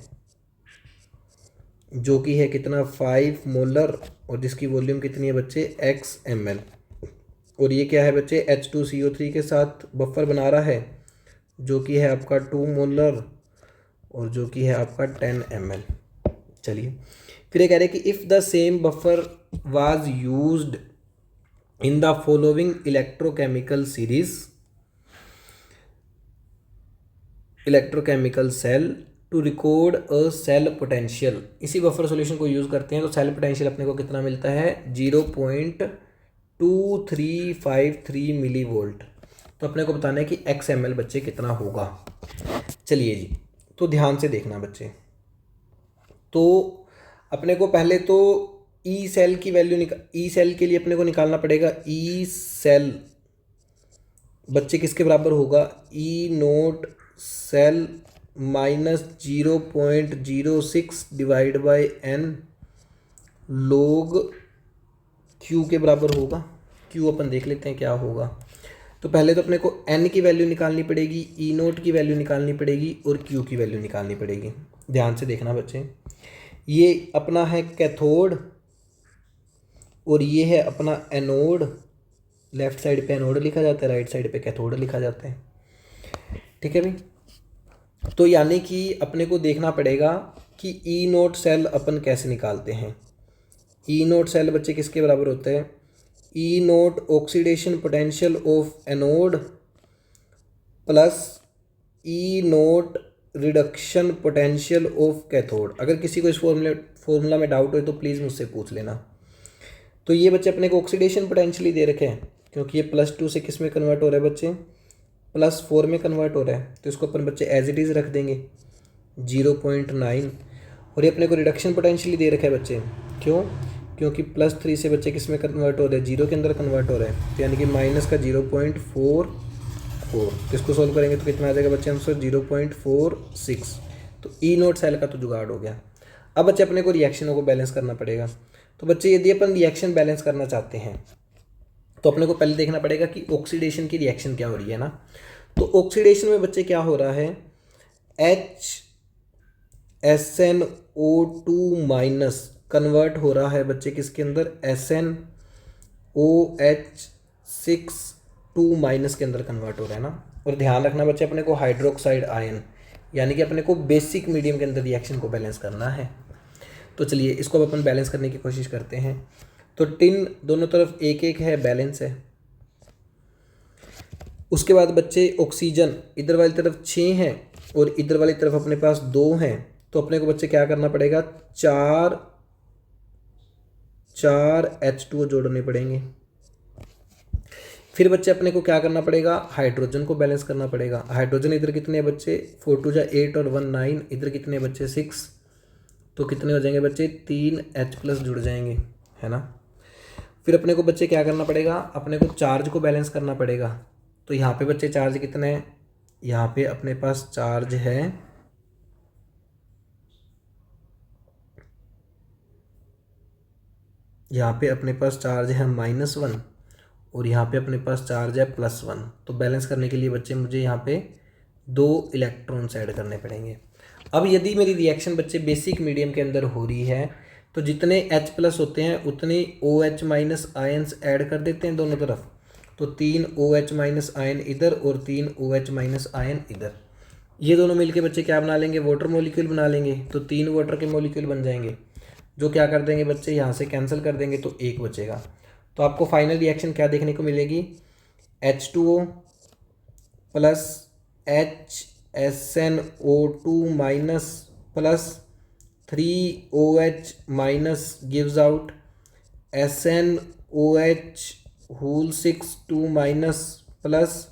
Speaker 1: जो कि है कितना 5 मोलर, और जिसकी वॉल्यूम कितनी है बच्चे XmL। और ये क्या है बच्चे H2CO3 के साथ बफर बना रहा है, जो कि है आपका 2 मोलर और जो कि है आपका 10 ml। चलिए फिर ये कह रहे हैं कि if the same buffer was used in the following electrochemical cell to record a cell potential. इसी बफर सॉल्यूशन को यूज़ करते हैं तो सेल पोटेंशियल अपने को कितना मिलता है 0.2353 मिली वोल्ट। तो अपने को बताना है कि XmL बच्चे कितना होगा। चलिए जी, तो ध्यान से देखना बच्चे। तो अपने को पहले तो ई सेल की वैल्यू ई सेल के लिए अपने को निकालना पड़ेगा। ई सेल बच्चे किसके बराबर होगा, E naught cell minus 0.06 divide by N log Q के बराबर होगा। क्यू अपन देख लेते हैं क्या होगा। तो पहले तो अपने को एन की वैल्यू निकालनी पड़ेगी, ई नोट की वैल्यू निकालनी पड़ेगी और क्यू की वैल्यू निकालनी पड़ेगी। ध्यान से देखना बच्चे, ये अपना है कैथोड और ये है अपना एनोड। लेफ्ट साइड पे एनोड लिखा जाता है, राइट साइड पे कैथोड लिखा जाता है। ठीक है भाई। तो यानी कि अपने को देखना पड़ेगा कि ई नोट सेल अपन कैसे निकालते हैं। ई नोट सेल बच्चे किसके बराबर होते हैं, E naught oxidation potential of anode plus E naught reduction potential of cathode. अगर किसी को इस फॉर्मूला में डाउट हो तो प्लीज़ मुझसे पूछ लेना। तो ये बच्चे अपने को ऑक्सीडेशन पोटेंशियल दे रखे हैं, क्योंकि ये +2 से किस में कन्वर्ट हो रहा है बच्चे, +4 में कन्वर्ट हो रहा है। तो इसको अपन बच्चे एज इट इज़ रख देंगे 0.9। और ये अपने को रिडक्शन पोटेंशियल दे रखा है बच्चे, क्यों, क्योंकि +3 से बच्चे किस में कन्वर्ट हो रहे हैं, 0 के अंदर कन्वर्ट हो रहा है। तो यानी कि माइनस का 0.44। इसको सॉल्व करेंगे तो कितना आ जाएगा बच्चे आंसर 0.46। तो ई नोट सेल का तो जुगाड़ हो गया। अब बच्चे अपने को रिएक्शनों को बैलेंस करना पड़ेगा। तो बच्चे यदि अपन रिएक्शन बैलेंस करना चाहते हैं तो अपने को पहले देखना पड़ेगा कि ऑक्सीडेशन की रिएक्शन क्या हो रही है ना। तो ऑक्सीडेशन में बच्चे क्या हो रहा है, HSnO2 माइनस कन्वर्ट हो रहा है बच्चे किसके अंदर, SnOH6 माइनस के अंदर कन्वर्ट हो रहा है ना। और ध्यान रखना बच्चे, अपने को हाइड्रोक्साइड आयन यानी कि अपने को बेसिक मीडियम के अंदर रिएक्शन को बैलेंस करना है। तो चलिए इसको अब अपन बैलेंस करने की कोशिश करते हैं। तो टिन दोनों तरफ एक एक है, बैलेंस है। उसके बाद बच्चे ऑक्सीजन इधर वाली तरफ 6 हैं और इधर वाली तरफ अपने पास 2 हैं। तो अपने को बच्चे क्या करना पड़ेगा, चार H2O जोड़ने पड़ेंगे। फिर बच्चे अपने को क्या करना पड़ेगा, हाइड्रोजन को बैलेंस करना पड़ेगा। हाइड्रोजन इधर कितने बच्चे, 4 2 8 और 1 9, इधर कितने बच्चे 6। तो कितने हो जाएंगे बच्चे, 3 H+ जुड़ जाएंगे, है ना। फिर अपने को बच्चे क्या करना पड़ेगा, अपने को चार्ज को बैलेंस करना पड़ेगा। तो यहाँ पे बच्चे चार्ज कितने हैं, यहाँ पे अपने पास चार्ज है यहाँ पे अपने पास चार्ज है -1 और यहाँ पे अपने पास चार्ज है +1। तो बैलेंस करने के लिए बच्चे मुझे यहाँ पे 2 इलेक्ट्रॉन्स ऐड करने पड़ेंगे। अब यदि मेरी रिएक्शन बच्चे बेसिक मीडियम के अंदर हो रही है तो जितने H+ होते हैं उतने OH- आयन्स ऐड कर देते हैं दोनों तरफ। तो 3 OH- आयन इधर और 3 OH- आयन इधर, ये दोनों मिलके बच्चे क्या बना लेंगे, वाटर मॉलिक्यूल बना लेंगे। तो 3 वाटर के मॉलिक्यूल बन जाएंगे, जो क्या कर देंगे बच्चे, यहाँ से कैंसिल कर देंगे तो 1 बचेगा। तो आपको फाइनल रिएक्शन क्या देखने को मिलेगी, H2O plus HSnO2 minus plus 3OH minus gives out SnOH6 minus plus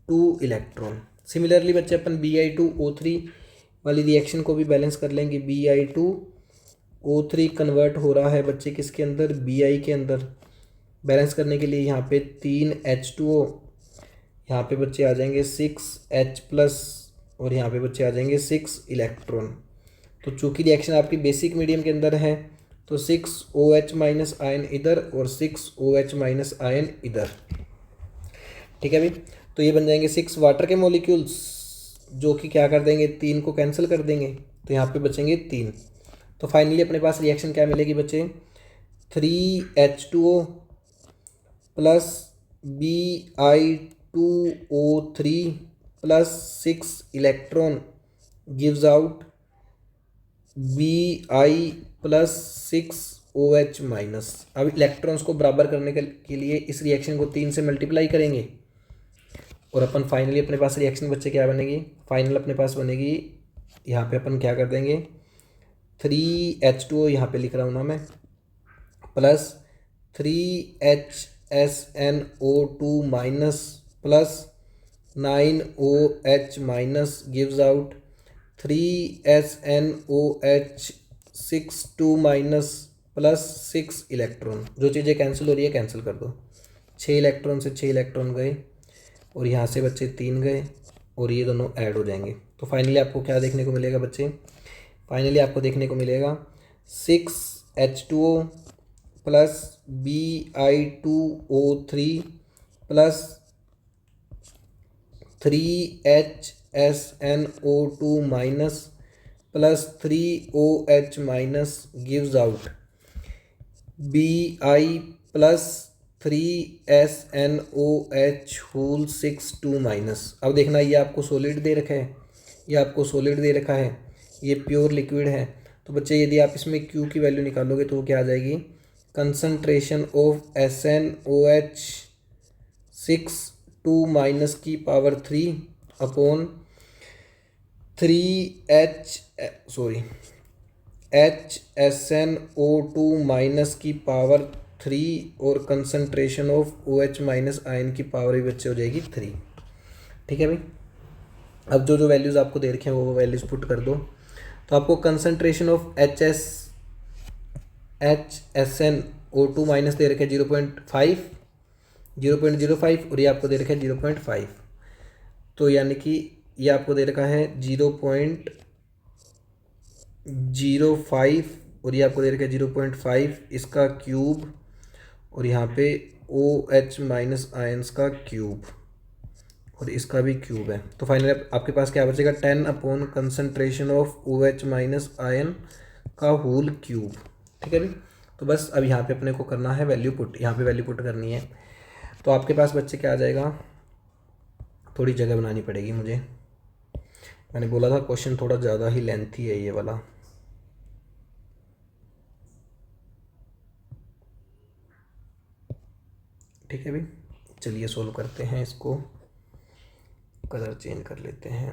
Speaker 1: 2 electron. Similarly बच्चे अपन Bi2O3 वाली रिएक्शन को भी बैलेंस कर लेंगे। Bi2O3 कन्वर्ट हो रहा है बच्चे किसके अंदर, Bi के अंदर। बैलेंस करने के लिए यहाँ पे 3 H2O, यहाँ पे बच्चे आ जाएंगे 6H+ और यहाँ पे बच्चे आ जाएंगे 6 इलेक्ट्रॉन। तो चूँकि रिएक्शन आपकी बेसिक मीडियम के अंदर है तो 6OH- आयन इधर और 6OH- आयन इधर, ठीक है भाई। तो ये बन जाएंगे 6 वाटर के मॉलिक्यूल्स, जो कि क्या कर देंगे, 3 को कैंसिल कर देंगे तो यहाँ पे बचेंगे 3। तो फाइनली अपने पास रिएक्शन क्या मिलेगी बच्चे, 3H2O plus Bi2O3 plus 6 electron gives out Bi plus 6OH-। अब इलेक्ट्रॉन्स को बराबर करने के लिए इस रिएक्शन को 3 से मल्टीप्लाई करेंगे और अपन फाइनली अपने पास रिएक्शन बच्चे क्या बनेगी, फाइनल अपने पास बनेगी, यहाँ पे अपन क्या कर देंगे, 3H2O यहाँ पे लिख रहा हूँ ना मैं, plus 3HSnO2 minus plus 9OH minus gives out 3SnOH6 minus plus 6 electron. जो चीज़ें कैंसिल हो रही है कैंसिल कर दो, 6 इलेक्ट्रॉन से 6 इलेक्ट्रॉन गए और यहाँ से बच्चे 3 गए और ये दोनों ऐड हो जाएंगे। तो फाइनली आपको क्या देखने को मिलेगा बच्चे, फाइनली आपको देखने को मिलेगा 6H2O plus Bi2O3 plus 3HSnO2 minus plus 3OH minus gives out Bi plus 3SnOH6 minus. अब देखना ये आपको सॉलिड दे रखा है, ये आपको सॉलिड दे रखा है, ये प्योर लिक्विड है। तो बच्चे यदि आप इसमें Q की वैल्यू निकालोगे तो वो क्या आ जाएगी, कंसंट्रेशन ऑफ SnOH6 माइनस की पावर 3 अपॉन HSnO2 माइनस की पावर 3 और concentration of OH minus ion की पावर भी बच्चे हो जाएगी 3। ठीक है भाई। अब जो जो वैल्यूज़ आपको दे रखे हैं वो वैल्यूज़ पुट कर दो। तो आपको कंसंट्रेशन ऑफ HSnO2 माइनस दे रखे 0.05 और ये आपको दे रखा है 0.5। तो यानी कि ये आपको दे रखा है 0.05 और ये आपको दे रखा है 0.5 इसका क्यूब और यहाँ पे OH माइनस आयन्स का क्यूब और इसका भी क्यूब है। तो फाइनली आपके पास क्या बचेगा, 10 upon concentration of OH minus ion का होल क्यूब। ठीक है भी। तो बस अब यहाँ पे अपने को करना है वैल्यू पुट, यहाँ पे वैल्यू पुट करनी है। तो आपके पास बच्चे क्या आ जाएगा, थोड़ी जगह बनानी पड़ेगी मुझे, मैंने बोला था क्वेश्चन थोड़ा ज़्यादा ही लेंथी है ये वाला। ठीक है भी, चलिए सोल्व करते हैं इसको, कलर चेंज कर लेते हैं।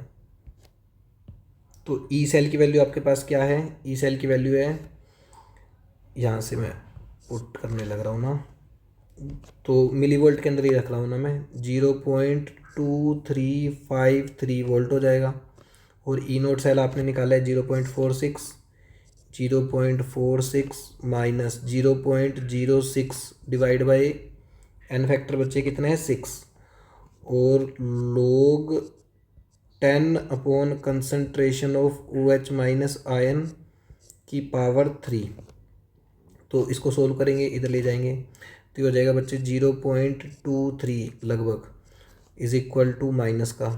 Speaker 1: तो ई सेल की वैल्यू आपके पास क्या है, ई सेल की वैल्यू है, यहाँ से मैं पुट करने लग रहा हूँ ना, तो मिली वोल्ट के अंदर ही रख रहा हूँ ना मैं, 0.2353 वोल्ट हो जाएगा। और ई नोट सेल आपने निकाला है 0.46, 0.46 minus 0.06 divide by n factor बच्चे कितने हैं 6, और लोग 10 upon concentration of OH minus ion की पावर 3। तो इसको सोल्व करेंगे, इधर ले जाएंगे तो ये हो जाएगा बच्चे 0.23 लगभग इज इक्वल टू माइनस का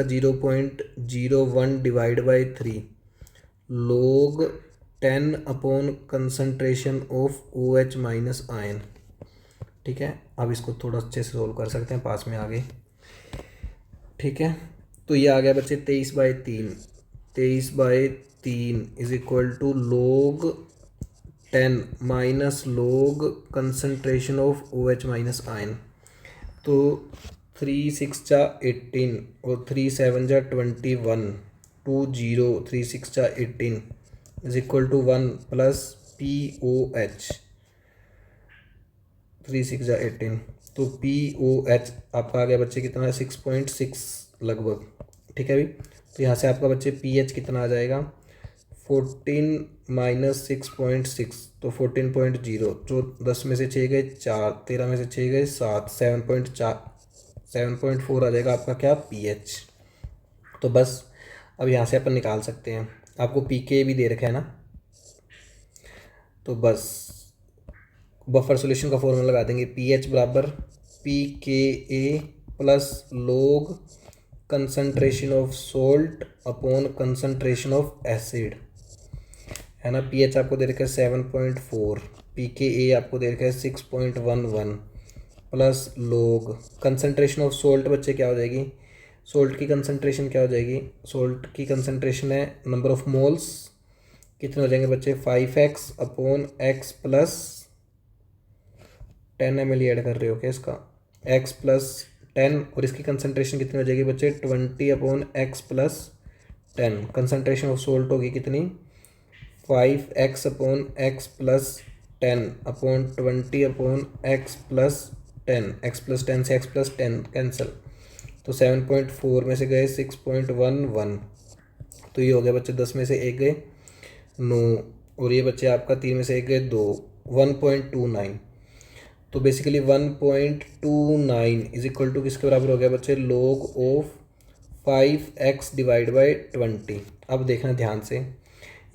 Speaker 1: 0.01 डिवाइड बाई 3 लोग 10 upon concentration of OH minus ion. ठीक है, अब इसको थोड़ा अच्छे से सोल्व कर सकते हैं, पास में आगे। ठीक है, तो ये आ गया बच्चे 23/3, 23/3 इज इक्वल टू लोग 10 माइनस लोग concentration of OH minus ion. तो 3 6 जा 18 और 3 7 जा 21, 2 0 3 6 जा 18 is equal to 1 plus POH, 3 6 जा 18, तो POH आपका आ गया बच्चे कितना, 6.6 लगभग। ठीक है भी, तो यहाँ से आपका बच्चे pH कितना आ जाएगा, 14 माइनस 6.6, तो 14.0, जो 10 में से 6 गए 4, 13 में से 6 गए 7, 7.4 आ जाएगा आपका क्या, pH। तो बस अब यहाँ से अपन निकाल सकते हैं, आपको pK भी दे रखा है ना, तो बस बफर सॉल्यूशन का फॉर्मूला लगा देंगे, pH बराबर pKa प्लस लोग concentration of salt upon concentration of acid, है ना। pH आपको दे रखा है 7.4, pKa आपको दे रखा है 6.11 प्लस लोग कंसनट्रेशन ऑफ सोल्ट बच्चे क्या हो जाएगी, सोल्ट की कंसनट्रेशन क्या हो जाएगी, सोल्ट की कंसनट्रेशन है नंबर ऑफ मोल्स, कितने हो जाएंगे बच्चे 5x upon x plus 10 ml add कर रहे हो क्या इसका, x प्लस 10, और इसकी कंसनट्रेशन कितनी हो जाएगी बच्चे 20 upon x plus 10। Concentration of salt होगी कितनी, 5x upon x plus 10 upon 20 upon x plus 10, x plus 10 से x प्लस 10 कैंसिल, तो 7.4 में से गए 6.11, तो ये हो गया बच्चे 10 में से 1 गए 9, और ये बच्चे आपका 3 में से 1 गए 2, 1.29। तो बेसिकली 1.29 इज इक्वल टू किसके बराबर हो गया बच्चे, log of 5x divide by 20। अब देखना ध्यान से,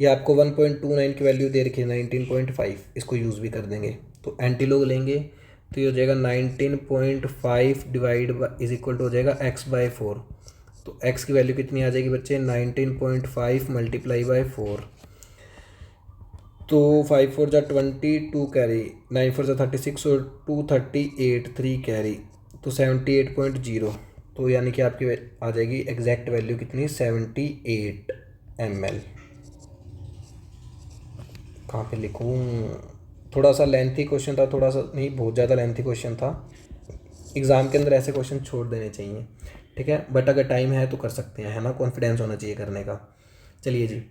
Speaker 1: ये आपको 1.29 की वैल्यू दे रखी है 19.5, इसको यूज़ भी कर देंगे, तो एंटी लॉग लेंगे तो ये हो जाएगा 19.5 डिवाइड इज इक्वल टू हो जाएगा x/4। तो x की वैल्यू कितनी आ जाएगी बच्चे, 19.5 मल्टीप्लाई बाई 4, तो 5 4 जा 20, 2 कैरी, 9 4 जा 36 और 2 38, 3 कैरी, तो 78.0। तो यानी कि आपकी आ जाएगी एग्जैक्ट वैल्यू कितनी, 78 ml। कहाँ पे लिखूँ, थोड़ा सा लेंथी क्वेश्चन था, थोड़ा सा नहीं बहुत ज़्यादा लेंथी क्वेश्चन था, एग्ज़ाम के अंदर ऐसे क्वेश्चन छोड़ देने चाहिए। ठीक है, बट अगर टाइम है तो कर सकते हैं, है ना, कॉन्फिडेंस होना चाहिए करने का। चलिए जी,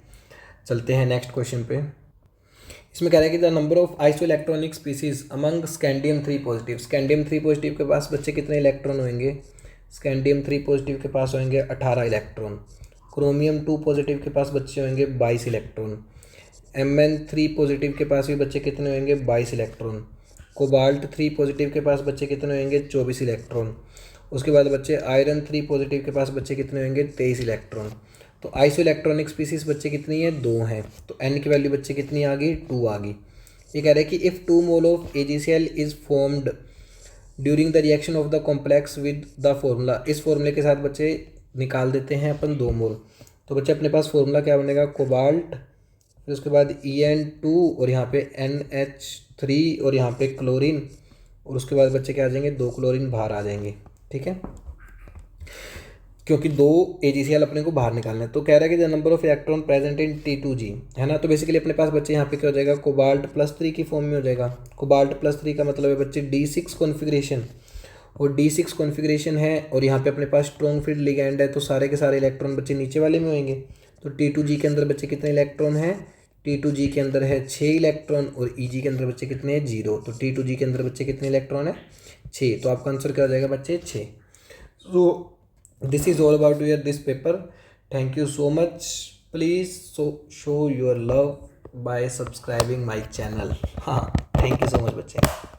Speaker 1: चलते हैं नेक्स्ट क्वेश्चन पे। इसमें कह रहा है कि the number of iso electronic species among scandium 3 positive, scandium 3 positive के पास बच्चे कितने इलेक्ट्रॉन होंगे, स्कैंडियम 3 पॉजिटिव के पास होंगे 18 इलेक्ट्रॉन, क्रोमियम 2 पॉजिटिव के पास बच्चे होंगे 22 इलेक्ट्रॉन, Mn3 पॉजिटिव के पास भी बच्चे कितने होंगे 22 इलेक्ट्रॉन, कोबाल्ट 3 पॉजिटिव के पास बच्चे कितने होंगे 24 इलेक्ट्रॉन, उसके बाद बच्चे आयरन 3 पॉजिटिव के पास बच्चे कितने होंगे 23 इलेक्ट्रॉन। तो आइसो इलेक्ट्रॉनिक स्पीसीज बच्चे कितनी है, 2 हैं, तो n की वैल्यू बच्चे कितनी आ गई, 2 आ गई। ये कह रहे हैं कि if 2 mole of AgCl is formed during the reaction of the complex with the formula, इस फॉर्मूले के साथ बच्चे निकाल देते हैं अपन 2 मोल। तो बच्चे अपने पास फॉर्मूला क्या बनेगा, कोबाल्ट, फिर उसके बाद En2 और यहाँ पे NH3 और यहाँ पे क्लोरीन, और उसके बाद बच्चे क्या आ जाएंगे, 2 क्लोरीन बाहर आ जाएंगे। ठीक है, क्योंकि 2 AgCl अपने को बाहर निकालना है। तो कह रहा है कि the number of electron present in T2G है ना। तो बेसिकली अपने पास बच्चे यहाँ पे क्या हो जाएगा, कोबाल्ट +3 की फॉर्म में हो जाएगा। कोबाल्ट +3 का मतलब है बच्चे D6 कॉन्फ़िगरेशन, और D6 कॉन्फ़िगरेशन है और यहाँ पे अपने पास स्ट्रॉन्ग फील्ड लिगैंड है, तो सारे के सारे इलेक्ट्रॉन बच्चे नीचे वाले में होंगे। तो T2G के अंदर बच्चे कितने इलेक्ट्रॉन हैं, T2G के अंदर है 6 इलेक्ट्रॉन, और EG के अंदर बच्चे कितने हैं, 0। तो T2G के अंदर बच्चे कितने इलेक्ट्रॉन है, 6। तो आपका आंसर क्या हो जाएगा बच्चे, 6। So this is all about your this paper. Thank you so much. Please show your love by subscribing my channel. हाँ, thank you so much बच्चे।